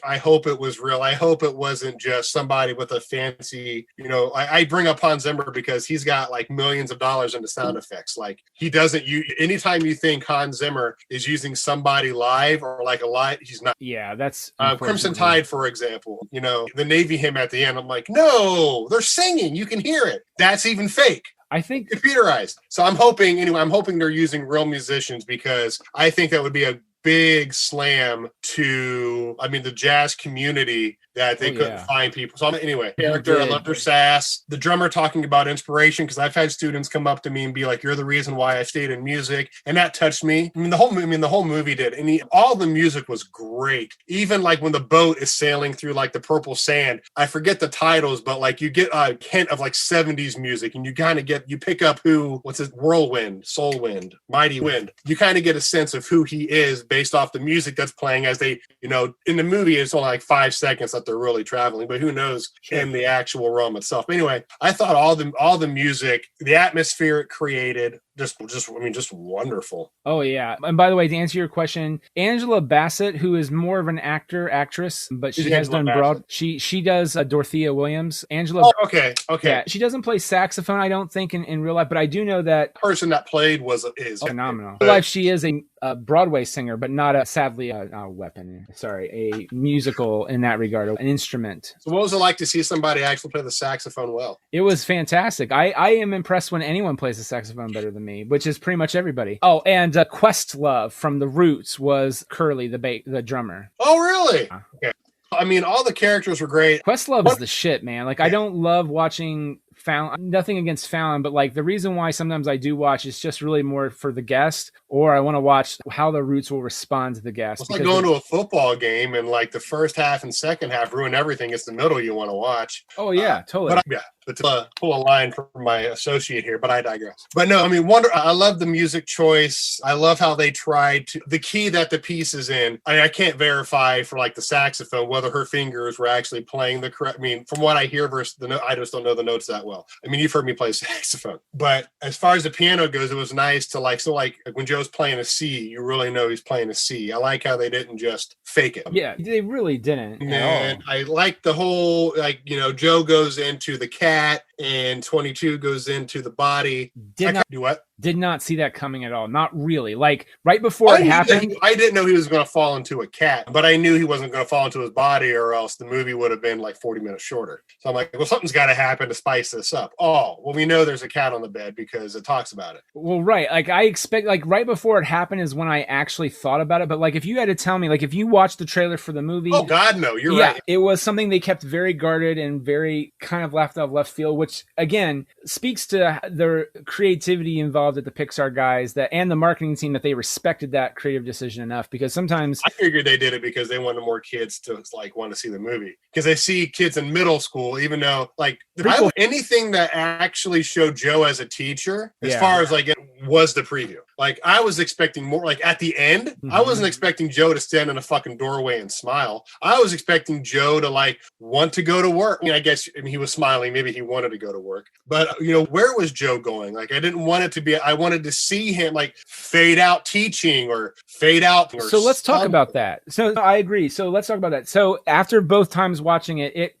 real. I hope it wasn't just somebody with a fancy, I bring up Hans Zimmer because he's got millions of dollars into sound effects. He doesn't anytime you think Hans Zimmer is using somebody live or a live, he's not. Yeah, that's Crimson Tide, for example, the Navy hymn at the end. I'm like, no, they're singing. You can hear it. That's even fake. I think computerized. So I'm hoping they're using real musicians because I think that would be a big slam to, I mean, the jazz community that they couldn't find people. So anyway, character, I loved her sass. The drummer talking about inspiration, because I've had students come up to me and be like, "You're the reason why I stayed in music," and that touched me. I mean, the whole movie did, and all the music was great. Even like when the boat is sailing through like the purple sand, I forget the titles, but like you get a hint of like 70s music, and you kind of you pick up what's his Whirlwind, Soul Wind, Mighty Wind. You kind of get a sense of who he is based off the music that's playing as they, in the movie, it's only like 5 seconds that they're really traveling, but who knows in the actual realm itself. But anyway, I thought all the music, the atmosphere it created, just wonderful. Oh yeah. And by the way, to answer your question, Angela Bassett, who is more of an actress, but she has done she does Dorothea Williams. Angela. Oh, okay. Yeah, she doesn't play saxophone, I don't think, in real life, but I do know that person that played is phenomenal. In real life, she is a Broadway singer, but not a musical in that regard, an instrument. So what was it like to see somebody actually play the saxophone well? It was fantastic. I am impressed when anyone plays the saxophone better than me, which is pretty much everybody. Oh, and Questlove from The Roots was Curly, the drummer. Oh, really? Okay. I mean, all the characters were great. Questlove is the shit, man. Like, I don't love watching Fallon. Nothing against Fallon, but like the reason why sometimes I do watch is just really more for the guest, or I want to watch how the Roots will respond to the guest. It's like going to a football game and like the first half and second half ruin everything. It's the middle you want to watch. Oh yeah, totally. But to pull a line from my associate here, but I digress. But no, I mean, I love the music choice. I love how they tried to, the key that the piece is in. I can't verify for like the saxophone whether her fingers were actually playing the correct. I mean, from what I hear versus the note, I just don't know the notes that well. I mean, you've heard me play saxophone, but as far as the piano goes, it was nice to like when Joe's playing a C, you really know he's playing a C. I like how they didn't just fake it. Yeah, they really didn't. And I like the whole, Joe goes into the cat and 22 goes into the body. Did not see that coming at all. Not really. Like right before it happened. I didn't know he was going to fall into a cat, but I knew he wasn't going to fall into his body or else the movie would have been like 40 minutes shorter. So I'm like, well, something's got to happen to spice this up. Oh, well, we know there's a cat on the bed because it talks about it. Well, right. Like I expect, like right before it happened is when I actually thought about it. But like if you had to tell me, like if you watched the trailer for the movie. Oh, God, no, you're right. It was something they kept very guarded and very kind of left out of left field, which again speaks to the creativity involved at the Pixar guys and the marketing team, that they respected that creative decision enough, because sometimes I figured they did it because they wanted more kids to like want to see the movie, because they see kids in middle school, even though like anything that actually showed Joe as a teacher as far as like it was the preview. Like I was expecting more, like at the end, I wasn't expecting Joe to stand in a fucking doorway and smile. I was expecting Joe to like want to go to work. I mean, I guess he was smiling. Maybe he wanted to go to work, but where was Joe going? Like I didn't want it to be, I wanted to see him like fade out teaching or fade out. So let's talk about that. So I agree. So let's talk about that. So after both times watching it,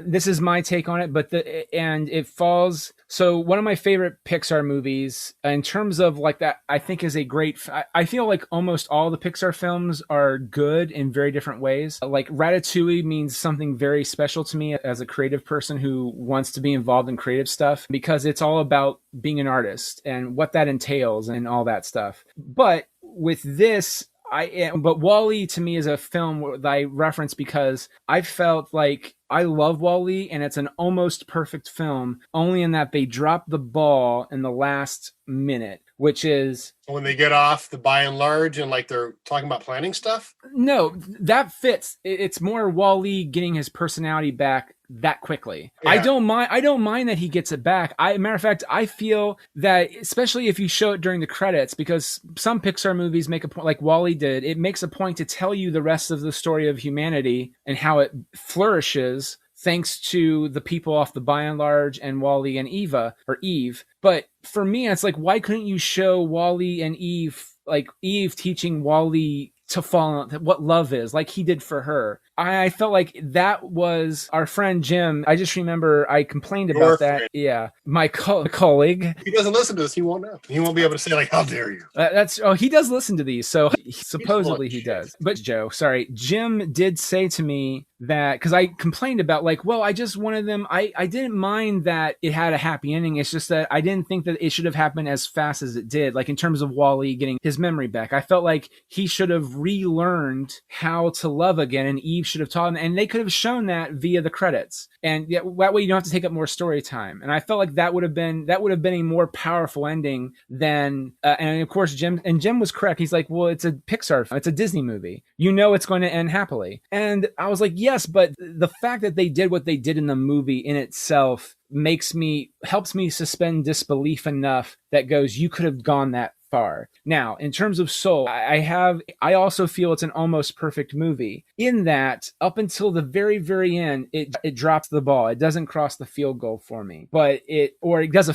this is my take on it, but it falls. So one of my favorite Pixar movies in terms of like that, I think is a great, I feel like almost all the Pixar films are good in very different ways. Like Ratatouille means something very special to me as a creative person who wants to be involved in creative stuff, because it's all about being an artist and what that entails and all that stuff. But with this, but WALL-E to me is a film that I reference because I felt like I love WALL-E and it's an almost perfect film, only in that they drop the ball in the last minute, which is when they get off the by and large and like they're talking about planning stuff. No, that fits. It's more WALL-E getting his personality back that quickly. Yeah. I don't mind that he gets it back. Matter of fact, I feel that especially if you show it during the credits, because some Pixar movies make a point, like WALL-E did, it makes a point to tell you the rest of the story of humanity and how it flourishes thanks to the people off the by and large and WALL-E and Eve. But for me, it's like, why couldn't you show WALL-E and Eve, like Eve teaching WALL-E to fall in, what love is, like he did for her? I felt like that was our friend Jim. I just remember I complained about that. Friend. Yeah. My colleague. He doesn't listen to this. He won't know. He won't be able to say like, how dare you? He does listen to these. So supposedly he does. But Jim did say to me that, because I complained about like, well, I just wanted them. I didn't mind that it had a happy ending. It's just that I didn't think that it should have happened as fast as it did. Like in terms of Wall-E getting his memory back, I felt like he should have relearned how to love again, and Eve should have taught him, and they could have shown that via the credits. And that way you don't have to take up more story time. And I felt like that would have been a more powerful ending than, and of course Jim was correct. He's like, well, it's a Pixar film. It's a Disney movie. You know, it's going to end happily. And I was like, yes, but the fact that they did what they did in the movie in itself helps me suspend disbelief enough that goes, you could have gone that far. Now, in terms of Soul, I also feel it's an almost perfect movie in that up until the very, very end, it drops the ball. It doesn't cross the field goal for me, but it does a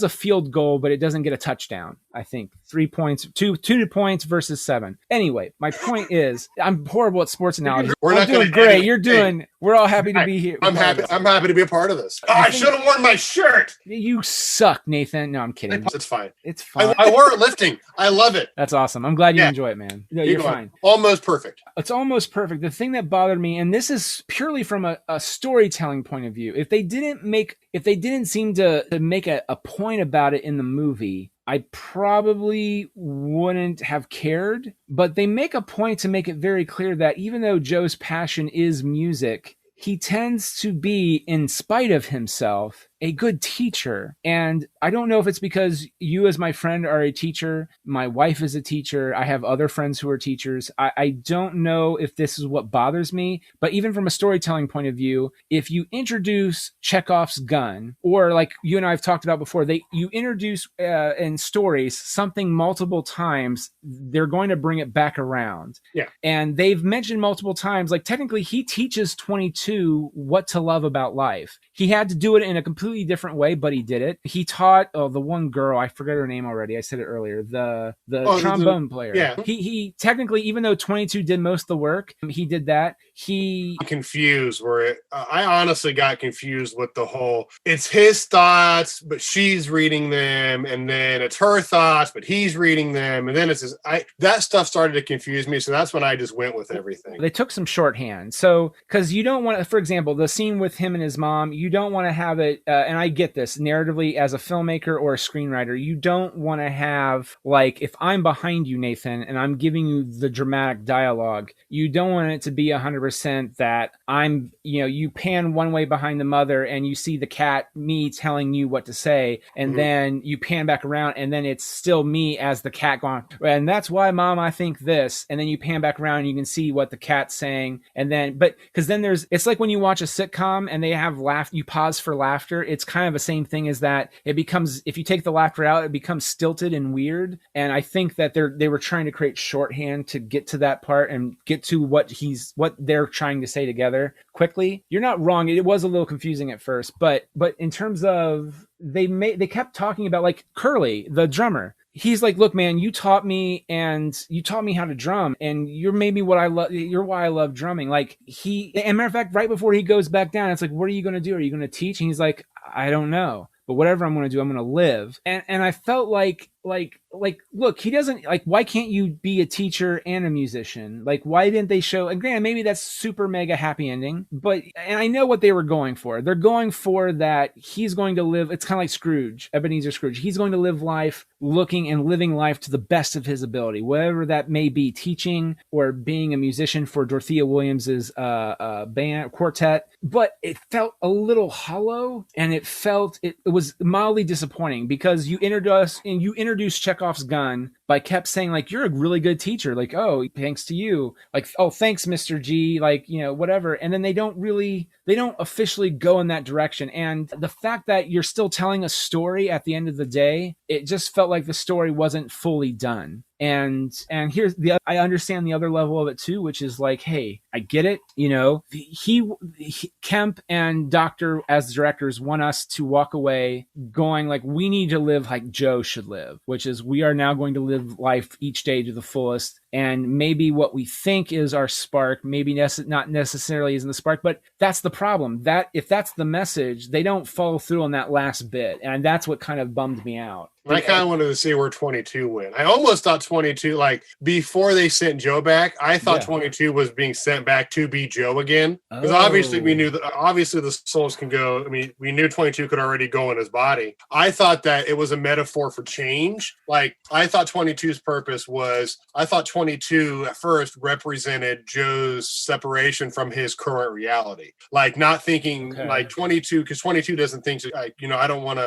field goal, but it doesn't get a touchdown. I think 3 points, two points versus 7. Anyway, my point is, I'm horrible at sports analogies. I'm doing great. You're doing. We're all happy to be here. I'm happy to be a part of this. I should have worn my shirt. You suck, Nathan. No, I'm kidding. It's fine. It's fine. I wore it lifting. I love it. That's awesome. I'm glad you enjoy it, man. No, you're fine. Almost perfect. It's almost perfect. The thing that bothered me, and this is purely from a storytelling point of view, if they didn't seem to make a point about it in the movie, I probably wouldn't have cared, but they make a point to make it very clear that even though Joe's passion is music, he tends to be, in spite of himself, a good teacher. And I don't know if it's because you as my friend are a teacher, my wife is a teacher, I have other friends who are teachers. I don't know if this is what bothers me, but even from a storytelling point of view, if you introduce Chekhov's gun, or like you and I have talked about before, you introduce in stories something multiple times, they're going to bring it back around. Yeah. And they've mentioned multiple times, like technically he teaches 22 what to love about life. He had to do it in a completely different way, but he did it. He taught the one girl, I forget her name already, I said it earlier, the trombone player. Yeah. He technically, even though 22 did most of the work, he did that. Confused I honestly got confused with the whole, it's his thoughts, but she's reading them, and then it's her thoughts, but he's reading them, and then that stuff started to confuse me, so that's when I just went with everything. They took some shorthand. So, because you don't want to, for example, the scene with him and his mom, you don't want to have it, and I get this, narratively as a filmmaker or a screenwriter, you don't want to have, like, if I'm behind you, Nathan, and I'm giving you the dramatic dialogue, you don't want it to be 100% that I'm, you pan one way behind the mother and you see the cat, me telling you what to say, and then you pan back around and then it's still me as the cat going, and that's why, Mom, I think this, and then you pan back around and you can see what the cat's saying, and then, but, because then it's like when you watch a sitcom and they have you pause for laughter, it's kind of the same thing as that. It becomes, if you take the laughter out, it becomes stilted and weird, and I think that they were trying to create shorthand to get to that part and get to what they're trying to say together quickly. You're not wrong. It was a little confusing at first, but in terms of they kept talking about, like, Curly, the drummer. He's like, look, man, you taught me how to drum, and you're maybe what I love. You're why I love drumming. Like, and matter of fact, right before he goes back down, it's like, what are you going to do? Are you going to teach? And he's like, I don't know, but whatever I'm going to do, I'm going to live. And I felt like, look, he doesn't, like, why can't you be a teacher and a musician? Like, why didn't they show, and granted, maybe that's super mega happy ending, and I know what they were going for. They're going for that he's going to live, it's kind of like Scrooge, Ebenezer Scrooge. He's going to live life living life to the best of his ability, whatever that may be, teaching or being a musician for Dorothea Williams's band quartet. But it felt a little hollow, and it was mildly disappointing because you introduced Chekhov's gun by kept saying, like, you're a really good teacher, like, oh, thanks to you, like, oh, thanks, Mr. G, like, whatever, and then they don't officially go in that direction. And the fact that you're still telling a story at the end of the day, it just felt like the story wasn't fully done. And here's I understand the other level of it too, which is like, hey, I get it. Kemp and Docter as directors want us to walk away going like, we need to live like Joe should live, which is we are now going to live life each day to the fullest And maybe what we think is our spark, maybe not necessarily isn't the spark, but that's the problem. That if that's the message, they don't follow through on that last bit. And that's what kind of bummed me out. I kind of wanted to see where 22 went. I almost thought 22, like before they sent Joe back, I thought 22 was being sent back to be Joe again. Because obviously we knew that obviously the souls can go. I mean, we knew 22 could already go in his body. I thought that it was a metaphor for change. Like I thought 22's purpose was, I thought 22 at first represented Joe's separation from his current reality. Like not thinking like 22, because 22 doesn't think, like, you know, I don't want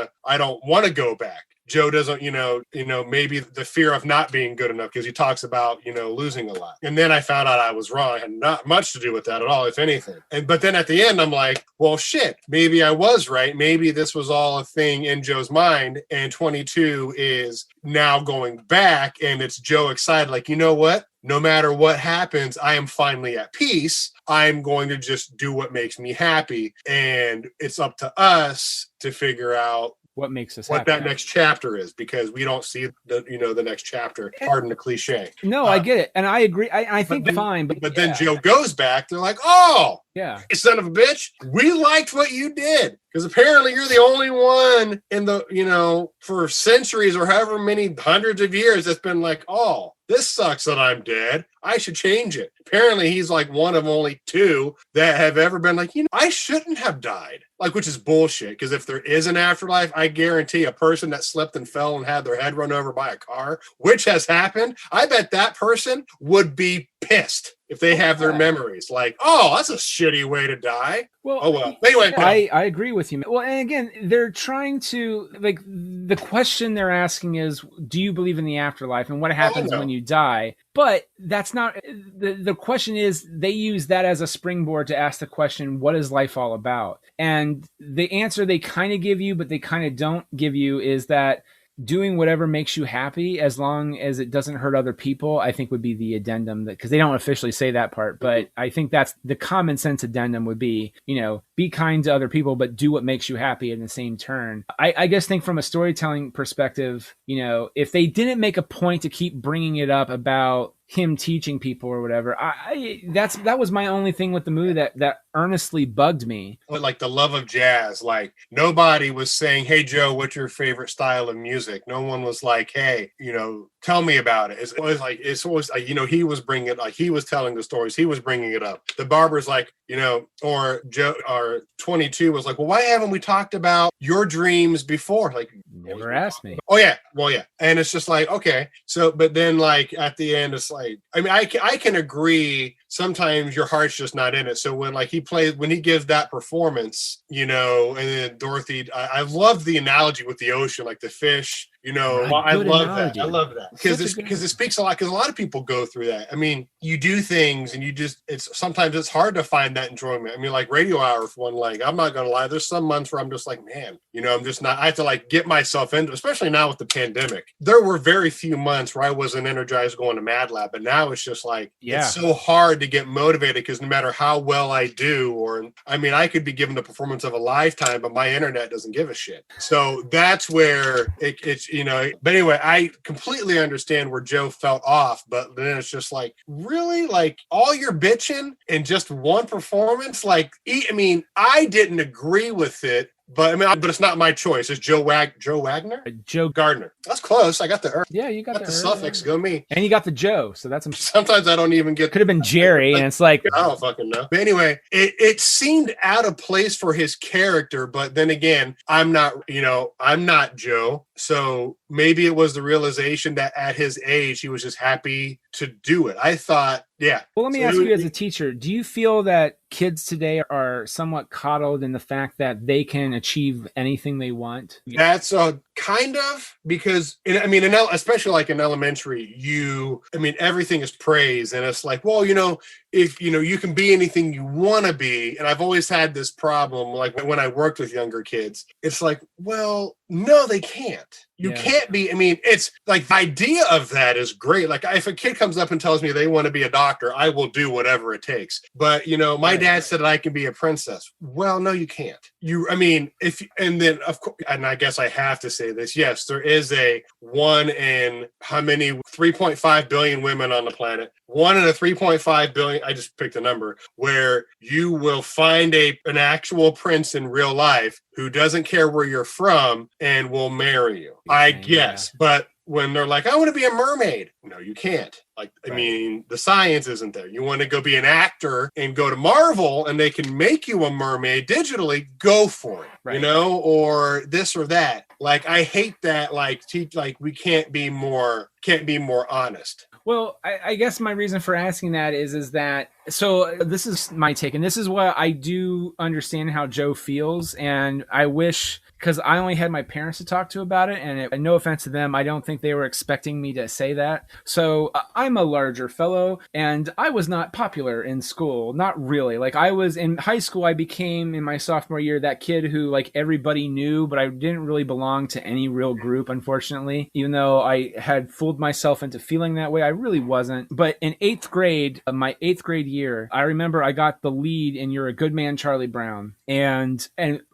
to go back. Joe doesn't, maybe the fear of not being good enough because he talks about, losing a lot. And then I found out I was wrong. I had not much to do with that at all, if anything. But then at the end, I'm like, well, shit, maybe I was right. Maybe this was all a thing in Joe's mind. And 22 is now going back and it's Joe excited. Like, you know what? No matter what happens, I am finally at peace. I'm going to just do what makes me happy. And it's up to us to figure out what makes us what happy. That next chapter is, because we don't see the next chapter. Pardon the cliche. No, I get it, and I agree. I think fine, but then Joe goes back. They're like, "Oh, yeah, you son of a bitch, we liked what you did." Because apparently you're the only one in the, for centuries or however many hundreds of years that's been like, oh, this sucks that I'm dead. I should change it. Apparently he's like one of only two that have ever been like, I shouldn't have died. Like, which is bullshit. Because if there is an afterlife, I guarantee a person that slipped and fell and had their head run over by a car, which has happened, I bet that person would be pissed if they have their memories. Like, oh, that's a shitty way to die. Well, oh, well. Anyway. I agree with you. Well, and again, they're trying to, like, the question they're asking is, do you believe in the afterlife and what happens when you die? But that's not, the question is, they use that as a springboard to ask the question, what is life all about? And the answer they kind of give you, but they kind of don't give you, is that doing whatever makes you happy, as long as it doesn't hurt other people, I think would be the addendum, because they don't officially say that part, but I think that's the common sense addendum would be, be kind to other people, but do what makes you happy in the same turn. I guess think from a storytelling perspective, if they didn't make a point to keep bringing it up about him teaching people or whatever, that was my only thing with the movie that earnestly bugged me. Like the love of jazz, like nobody was saying, hey Joe, what's your favorite style of music? No one was like, hey, tell me about it. It's always like he was bringing it, like he was telling the stories, he was bringing it up. The barber's like, or Joe or 22 was like, well, why haven't we talked about your dreams before? Like, never asked me. Oh yeah, well yeah, and it's just like, okay, so but then like at the end it's like, I mean, I can agree. Sometimes your heart's just not in it. So when he gives that performance, and then Dorothy, I love the analogy with the ocean, like the fish. I love that. I love that because it speaks a lot. Because a lot of people go through that. I mean, you do things and sometimes it's hard to find that enjoyment. I mean, like Radio Hour for one. Like, I'm not gonna lie. There's some months where I'm just like, man, I'm just not. I have to like get myself into, especially now with the pandemic. There were very few months where I wasn't energized going to Mad Lab, but now it's just like it's so hard to get motivated because no matter how well I do, I could be given the performance of a lifetime, but my internet doesn't give a shit. So that's where it's. But anyway, I completely understand where Joe felt off, but then it's just like, really? Like all your bitching and just one performance? Like, I didn't agree with it. But but it's not my choice. It's Joe Wagner? Joe Gardner. That's close. I got the Yeah, you got the suffix. Go me. And you got the Joe. So that's sometimes I don't even get. Could have been Jerry, and it's like I don't fucking know. But anyway, it seemed out of place for his character. But then again, I'm not Joe. So maybe it was the realization that at his age he was just happy to do it. I thought, yeah. Well, let me ask you as a teacher, do you feel that kids today are somewhat coddled in the fact that they can achieve anything they want? That's kind of, because especially like in elementary, everything is praise, and it's like, well, if you can be anything you want to be. And I've always had this problem, like when I worked with younger kids, it's like, well, no, they can't. You can't be. It's like the idea of that is great. Like if a kid comes up and tells me they want to be a doctor, I will do whatever it takes. But my dad said that I can be a princess. Well, no, you can't. Of course, and I guess I have to say say this. Yes, there is a 1 in how many 3.5 billion women on the planet. 1 in a 3.5 billion, I just picked a number, where you will find an actual prince in real life who doesn't care where you're from and will marry you. I guess. Yeah. But when they're like, I want to be a mermaid. No, you can't. Like, I mean, the science isn't there. You want to go be an actor and go to Marvel and they can make you a mermaid digitally, go for it, you know, or this or that. Like, I hate that. Like, we can't be more honest. Well, I guess my reason for asking that is that, so this is my take, and this is what I do understand how Joe feels, and I wish, because I only had my parents to talk to about it, and no offense to them, I don't think they were expecting me to say that. So I'm a larger fellow, and I was not popular in school, not really. Like, I was in high school, I became, in my sophomore year, that kid who, like, everybody knew, but I didn't really belong to any real group, unfortunately, even though I had fooled myself into feeling that way. I really wasn't. But in 8th grade, my 8th grade year, I remember I got the lead in You're a Good Man, Charlie Brown. And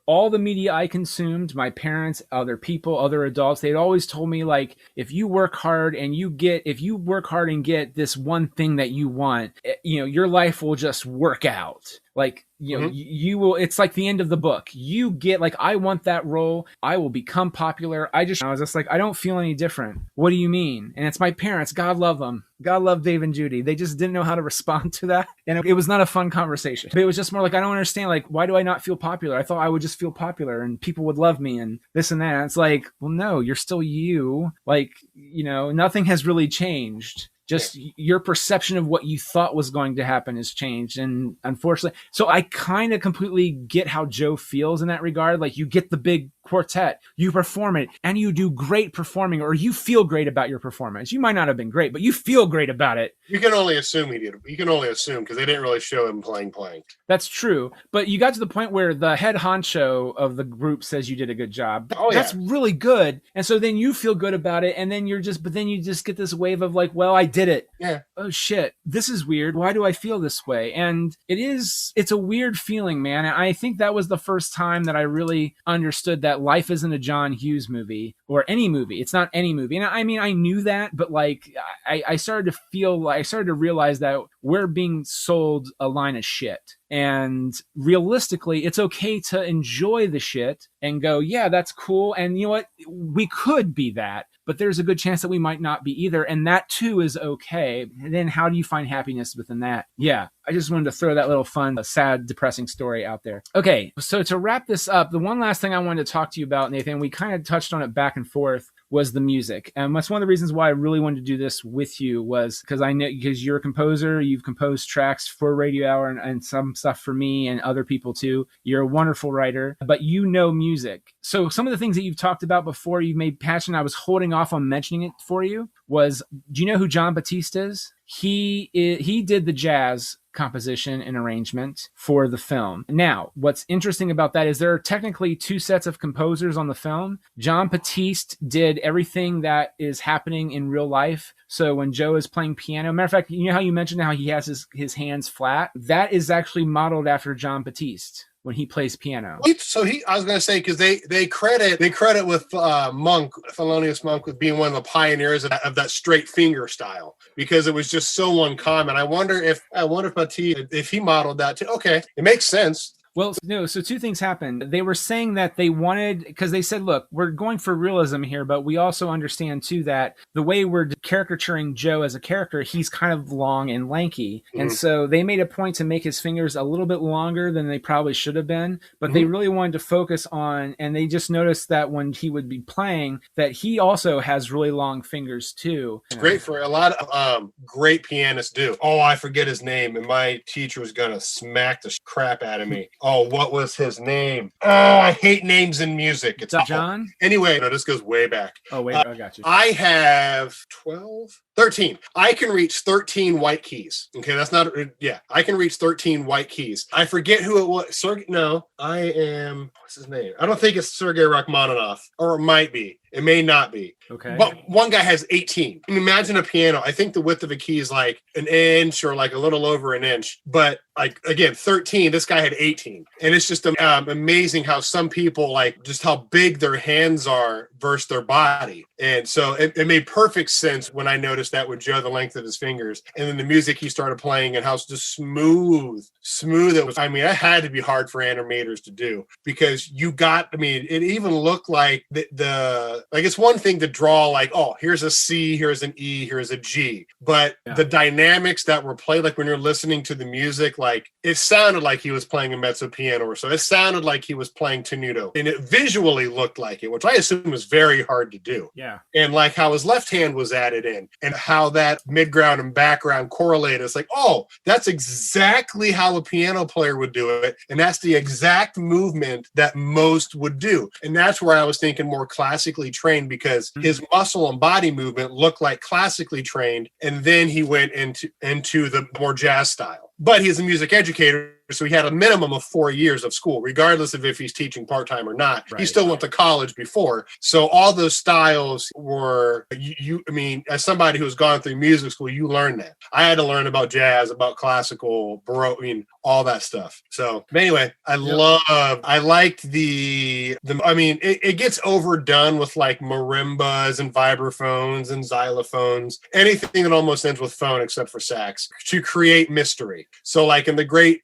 all the media I consumed, my parents, other people, other adults, they'd always told me, like, if you work hard and get this one thing that you want, you know, your life will just work out. Like, you know, you will, it's like the end of the book. You get, like, I want that role. I will become popular. I was just like, I don't feel any different. What do you mean? And it's my parents. God love them. God love Dave and Judy. They just didn't know how to respond to that. And it was not a fun conversation. But it was just more like, I don't understand. Like, why do I not feel popular? I thought I would just feel popular and people would love me and this and that. And it's like, well, no, you're still you. Like, you know, nothing has really changed. Just your perception of what you thought was going to happen has changed. And unfortunately, so I kind of completely get how Joe feels in that regard. Like, you get the big quartet, you perform it, and you do great performing, or you feel great about your performance. You might not have been great, but you feel great about it. You can only assume he did. You can only assume because they didn't really show him playing. That's true. But you got to the point where the head honcho of the group says you did a good job. That's really good. And so then you feel good about it. And then you just get this wave of like, well, I did it. Yeah. Oh shit. This is weird. Why do I feel this way? And it's a weird feeling, man. And I think that was the first time that I really understood that life isn't a John Hughes movie or any movie. It's not any movie. And I mean, I knew that, but like, I started to realize that we're being sold a line of shit. And realistically, it's okay to enjoy the shit and go, yeah, that's cool. And you know what? We could be that, but there's a good chance that we might not be either. And that too is okay. And then how do you find happiness within that? Yeah. I just wanted to throw that little fun, sad, depressing story out there. Okay. So to wrap this up, the one last thing I wanted to talk to you about, Nathan, we kind of touched on it back and forth, was the music. And that's one of the reasons why I really wanted to do this with you, was because I know, because you're a composer, you've composed tracks for Radio Hour and some stuff for me and other people too. You're a wonderful writer, but you know music. So some of the things that you've talked about before, you've made passion, I was holding off on mentioning it for you, was, do you know who Jon Batiste is? He did the jazz composition and arrangement for the film. Now, what's interesting about that is there are technically two sets of composers on the film. Jon Batiste did everything that is happening in real life. So when Joe is playing piano, matter of fact, you know how you mentioned how he has his hands flat? That is actually modeled after Jon Batiste when he plays piano. So I was going to say, because they credit with Thelonious Monk with being one of the pioneers of that straight finger style, because it was just so uncommon. I wonder if Batiste, if he modeled that too. Okay, it makes sense. Well, no, so two things happened. They were saying that they wanted, because they said, look, we're going for realism here, but we also understand too that the way we're caricaturing Joe as a character, he's kind of long and lanky. Mm-hmm. And so they made a point to make his fingers a little bit longer than they probably should have been, but they really wanted to focus on, and they just noticed that when he would be playing, that he also has really long fingers too. It's great for a lot of great pianists do. Oh, I forget his name, and my teacher was going to smack the crap out of me. Oh, what was his name? Oh, I hate names in music. It's John? Anyway, no, this goes way back. Oh, wait, I got you. I have 13. I can reach 13 white keys. Okay, that's not, I can reach 13 white keys. I forget who it was. What's his name? I don't think it's Sergei Rachmaninoff, or it might be. It may not be. Okay. But one guy has 18. I mean, imagine a piano. I think the width of a key is like an inch or like a little over an inch. But like, again, 13, this guy had 18. And it's just amazing how some people like just how big their hands are versus their body. And so it made perfect sense when I noticed that with Joe, the length of his fingers. And then the music he started playing and how just smooth it was. I mean, that had to be hard for animators to do because it even looked like like it's one thing to draw like, oh, here's a C, here's an E, here's a G. But the dynamics that were played, like when you're listening to the music, like it sounded like he was playing a mezzo piano or so. It sounded like he was playing tenuto. And it visually looked like it, which I assume is very hard to do. Yeah. And like how his left hand was added in and how that midground and background correlated. It's like, oh, that's exactly how a piano player would do it. And that's the exact movement that most would do. And that's where I was thinking more classically trained because his muscle and body movement looked like classically trained. And then he went into the more jazz style. But he's a music educator, so he had a minimum of 4 years of school, regardless of if he's teaching part-time or not. Right. He still went to college before. So all those styles were, I mean, as somebody who's gone through music school, you learn that. I had to learn about jazz, about classical, Baroque, I mean, all that stuff. So anyway, I liked I mean, it gets overdone with like marimbas and vibraphones and xylophones, anything that almost ends with phone except for sax to create mystery. So like in the great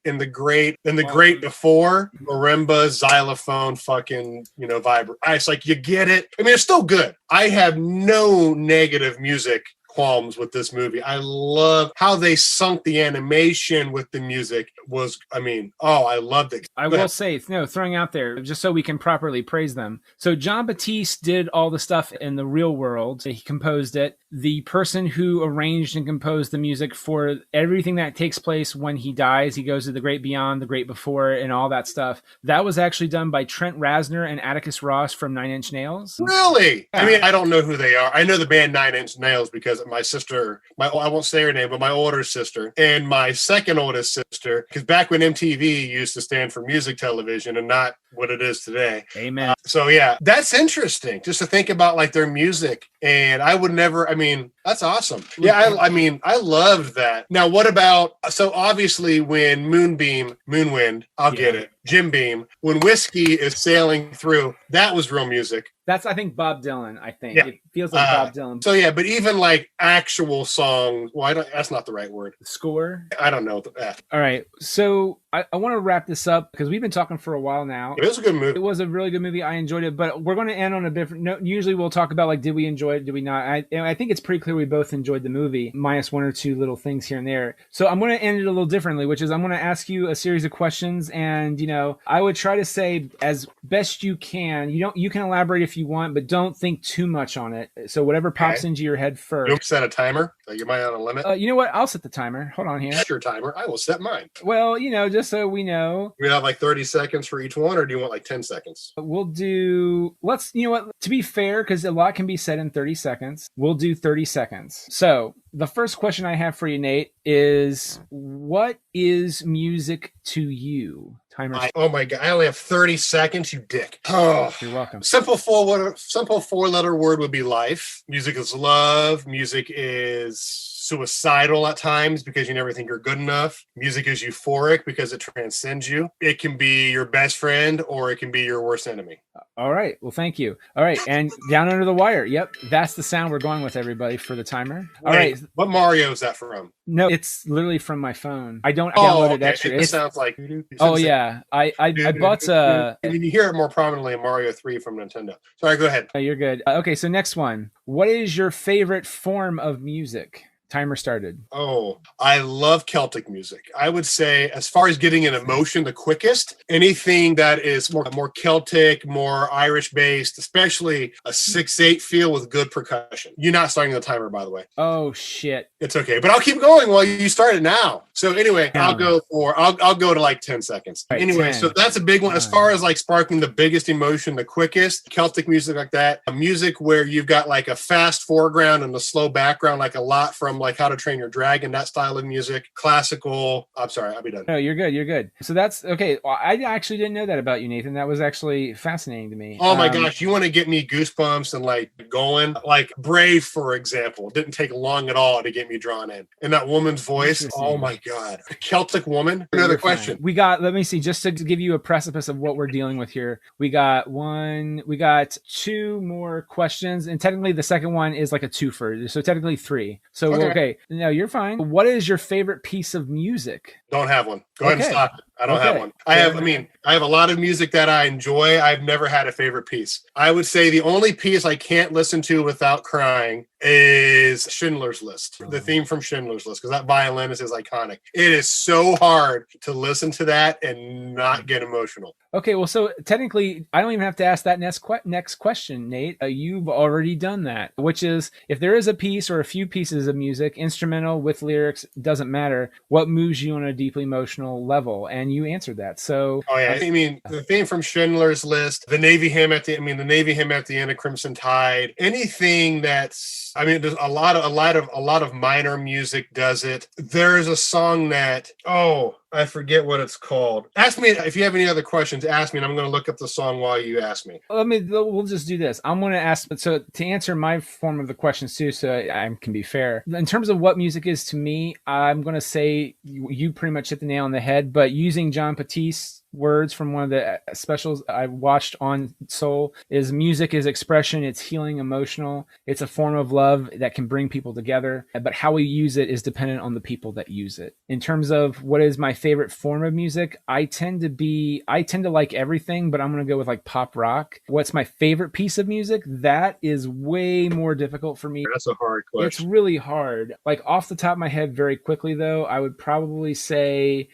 before, marimba, xylophone, fucking, vibra. It's like, you get it. I mean, it's still good. I have no negative music qualms with this movie. I love how they sunk the animation with the music I loved it. I will say, throwing out there, just so we can properly praise them. So John Batiste did all the stuff in the real world. He composed it. The person who arranged and composed the music for everything that takes place when he dies, he goes to the great beyond, the great before, and all that stuff. That was actually done by Trent Reznor and Atticus Ross from Nine Inch Nails. Really? Yeah. I mean, I don't know who they are. I know the band Nine Inch Nails because my sister, I won't say her name, but my older sister and my second oldest sister, because back when MTV used to stand for music television and not what it is today. Amen. So yeah, that's interesting just to think about like their music. And I would never, that's awesome. Yeah, I loved that. Now, what about, so obviously when Moonwind, get it, Jim Beam, when Whiskey is sailing through, that was real music. That's, I think, Bob Dylan, I think. Yeah. It feels like Bob Dylan. So, yeah, but even like actual songs, that's not the right word. Score? I don't know. All right. So I want to wrap this up because we've been talking for a while now. It was a good movie. It was a really good movie. I enjoyed it, but we're going to end on a different note. Usually we'll talk about like, did we enjoy it? Did we not? I think it's pretty clear we both enjoyed the movie, minus one or two little things here and there. So I'm going to end it a little differently, which is I'm going to ask you a series of questions. And, I would try to say as best you can, you can elaborate if you want, but don't think too much on it. So whatever pops into your head first. You set a timer? So you might on a limit? You know what? I'll set the timer. Hold on here. Set your timer. I will set mine. Well, just so we know. We have like 30 seconds for each one, or do you want like 10 seconds? We'll do, to be fair, because a lot can be said in 30 seconds, we'll do 30 seconds. So the first question I have for you, Nate, is what is music to you? Oh my God, I only have 30 seconds, you dick. Oh, you're welcome. Simple four-letter word would be life. Music is love. Music is suicidal at times because you never think you're good enough. Music is euphoric because it transcends you. It can be your best friend or it can be your worst enemy. All right. Well, thank you. All right. And down under the wire. Yep. That's the sound we're going with, everybody, for the timer. All right. What Mario is that from? No, it's literally from my phone. I don't download it extra. It sounds like... Oh, yeah. I bought... I mean, you hear it more prominently in Mario 3 from Nintendo. Sorry, go ahead. You're good. Okay, so next one. What is your favorite form of music? Timer started. Oh, I love Celtic music. I would say, as far as getting an emotion the quickest, anything that is more Celtic, more Irish-based, especially a 6/8 feel with good percussion. You're not starting the timer, by the way. Oh, shit. It's okay, but I'll keep going while you start it now. So anyway, I'll go to like 10 seconds. Right, anyway, 10. So that's a big one. As far as like sparking the biggest emotion the quickest, Celtic music like that, a music where you've got like a fast foreground and a slow background, like a lot from like How to Train Your Dragon, that style of music, classical. I'm sorry, I'll be done. No, you're good. You're good. So that's okay. Well, I actually didn't know that about you, Nathan. That was actually fascinating to me. Oh my gosh, you want to get me goosebumps and like going? Like Brave, for example, didn't take long at all to get me drawn in. And that woman's voice, oh my God. Celtic woman. Another question. Let me see, just to give you a precipice of what we're dealing with here. We got two more questions, and technically the second one is like a twofer, so technically three. So okay. No, you're fine. What is your favorite piece of music? Don't have one. Go ahead and stop it. I don't have one. I have a lot of music that I enjoy. I've never had a favorite piece. I would say the only piece I can't listen to without crying is Schindler's List, the theme from Schindler's List, because that violinist is iconic. It is so hard to listen to that and not get emotional. Okay, well, so technically, I don't even have to ask that next question, Nate. You've already done that, which is, if there is a piece or a few pieces of music, instrumental, with lyrics, doesn't matter, what moves you on a deeply emotional level? And you answered that. So, I mean, the theme from Schindler's List, the Navy hymn at the end of Crimson Tide, anything that's, I mean, there's a lot of minor music does it. There's a song that, I forget what it's called. Ask me if you have any other questions. Ask me, and I'm going to look up the song while you ask me. We'll just do this. I'm going to ask. So to answer my form of the questions too, so I can be fair. In terms of what music is to me, I'm going to say you pretty much hit the nail on the head. But using John Batiste words from one of the specials I watched on Soul is music is expression, it's healing, emotional, it's a form of love that can bring people together, but how we use it is dependent on the people that use it. In terms of what is my favorite form of music, I tend to like everything, but I'm going to go with like pop rock. What's my favorite piece of music? That is way more difficult for me. That's a hard question. It's really hard. Like off the top of my head very quickly though, I would probably say,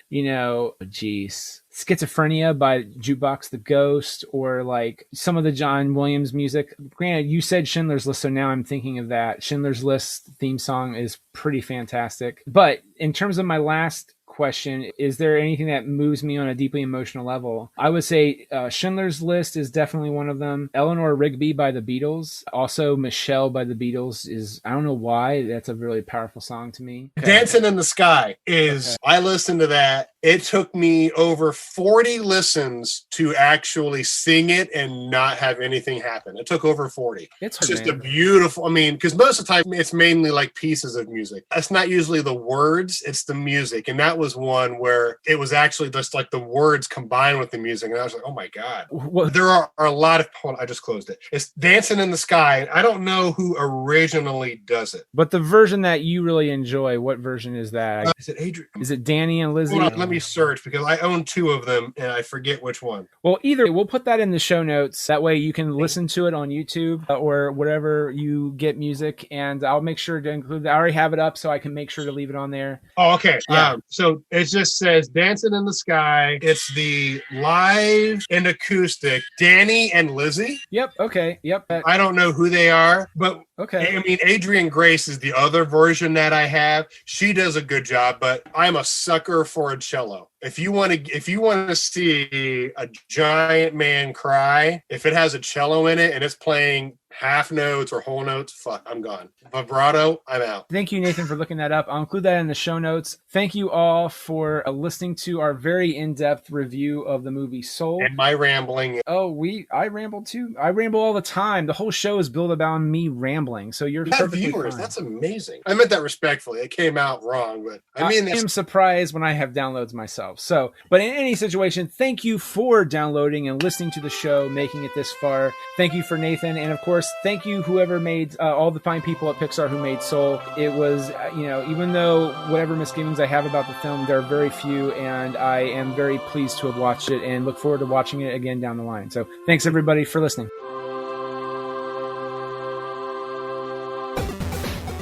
Schizophrenia by Jukebox the Ghost, or like some of the John Williams music. Granted, you said Schindler's List, so now I'm thinking of that. Schindler's List theme song is pretty fantastic. But in terms of my last question, is there anything that moves me on a deeply emotional level? I would say Schindler's List is definitely one of them. Eleanor Rigby by the Beatles. Also Michelle by the Beatles is, I don't know why, that's a really powerful song to me. Okay. Dancing in the Sky is, I listened to that. It took me over 40 listens to actually sing it and not have anything happen. It took over 40. It's just a beautiful, because most of the time it's mainly like pieces of music. That's not usually the words, it's the music. And that was one where it was actually just like the words combined with the music. And I was like, oh my God. Well, there are a lot of, hold on, I just closed it. It's Dancing in the Sky. I don't know who originally does it. But the version that you really enjoy, what version is that? Is it Adrian? Is it Danny and Lizzie? Hold on, let me search because I own two of them and I forget which one. Well, either we'll put that in the show notes. That way you can listen to it on YouTube or wherever you get music. And I'll make sure to include that. I already have it up, so I can make sure to leave it on there. Oh, okay. Yeah. So it just says Dancing in the Sky. It's the live and acoustic Danny and Lizzie. Yep. Okay. Yep. I don't know who they are, but okay. I mean, Adrian Grace is the other version that I have. She does a good job, but I'm a sucker for a cello. If you want to see a giant man cry, if it has a cello in it and it's playing half notes or whole notes, fuck, I'm gone. Vibrato, I'm out. Thank you, Nathan, for looking that up. I'll include that in the show notes. Thank you all for listening to our very in-depth review of the movie Soul. And my rambling. I ramble too. I ramble all the time. The whole show is built about me rambling. So you're perfectly viewers. fine. That's amazing. I meant that respectfully. It came out wrong, but I am surprised when I have downloads myself. So, but in any situation, thank you for downloading and listening to the show, making it this far. Thank you for Nathan, and of course, thank you whoever made all the fine people at Pixar who made Soul. It was, even though whatever misgivings I have about the film, there are very few, and I am very pleased to have watched it and look forward to watching it again down the line. So, thanks everybody for listening.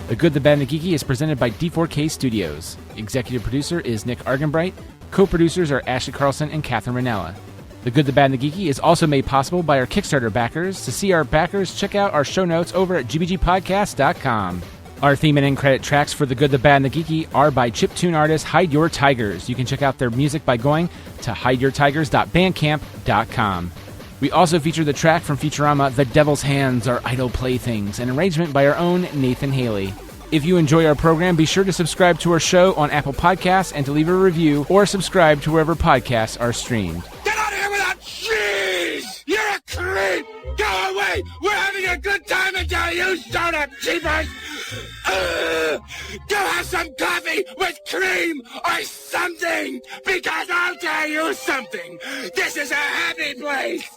The Good, the Bad, and the Geeky is presented by D4K Studios. Executive producer is Nick Argenbright. Co-producers are Ashley Carlson and Catherine Ranella. The Good, the Bad, and the Geeky is also made possible by our Kickstarter backers. To see our backers, check out our show notes over at gbgpodcast.com. Our theme and end credit tracks for The Good, the Bad, and the Geeky are by chiptune artist Hide Your Tigers. You can check out their music by going to hideyourtigers.bandcamp.com. We also feature the track from Futurama, The Devil's Hands Are Idle Playthings, an arrangement by our own Nathan Haley. If you enjoy our program, be sure to subscribe to our show on Apple Podcasts and to leave a review or subscribe to wherever podcasts are streamed. Get out of here without cheese! You're a creep! Go away! We're having a good time until you showed up, cheapers! Go have some coffee with cream or something! Because I'll tell you something! This is a happy place!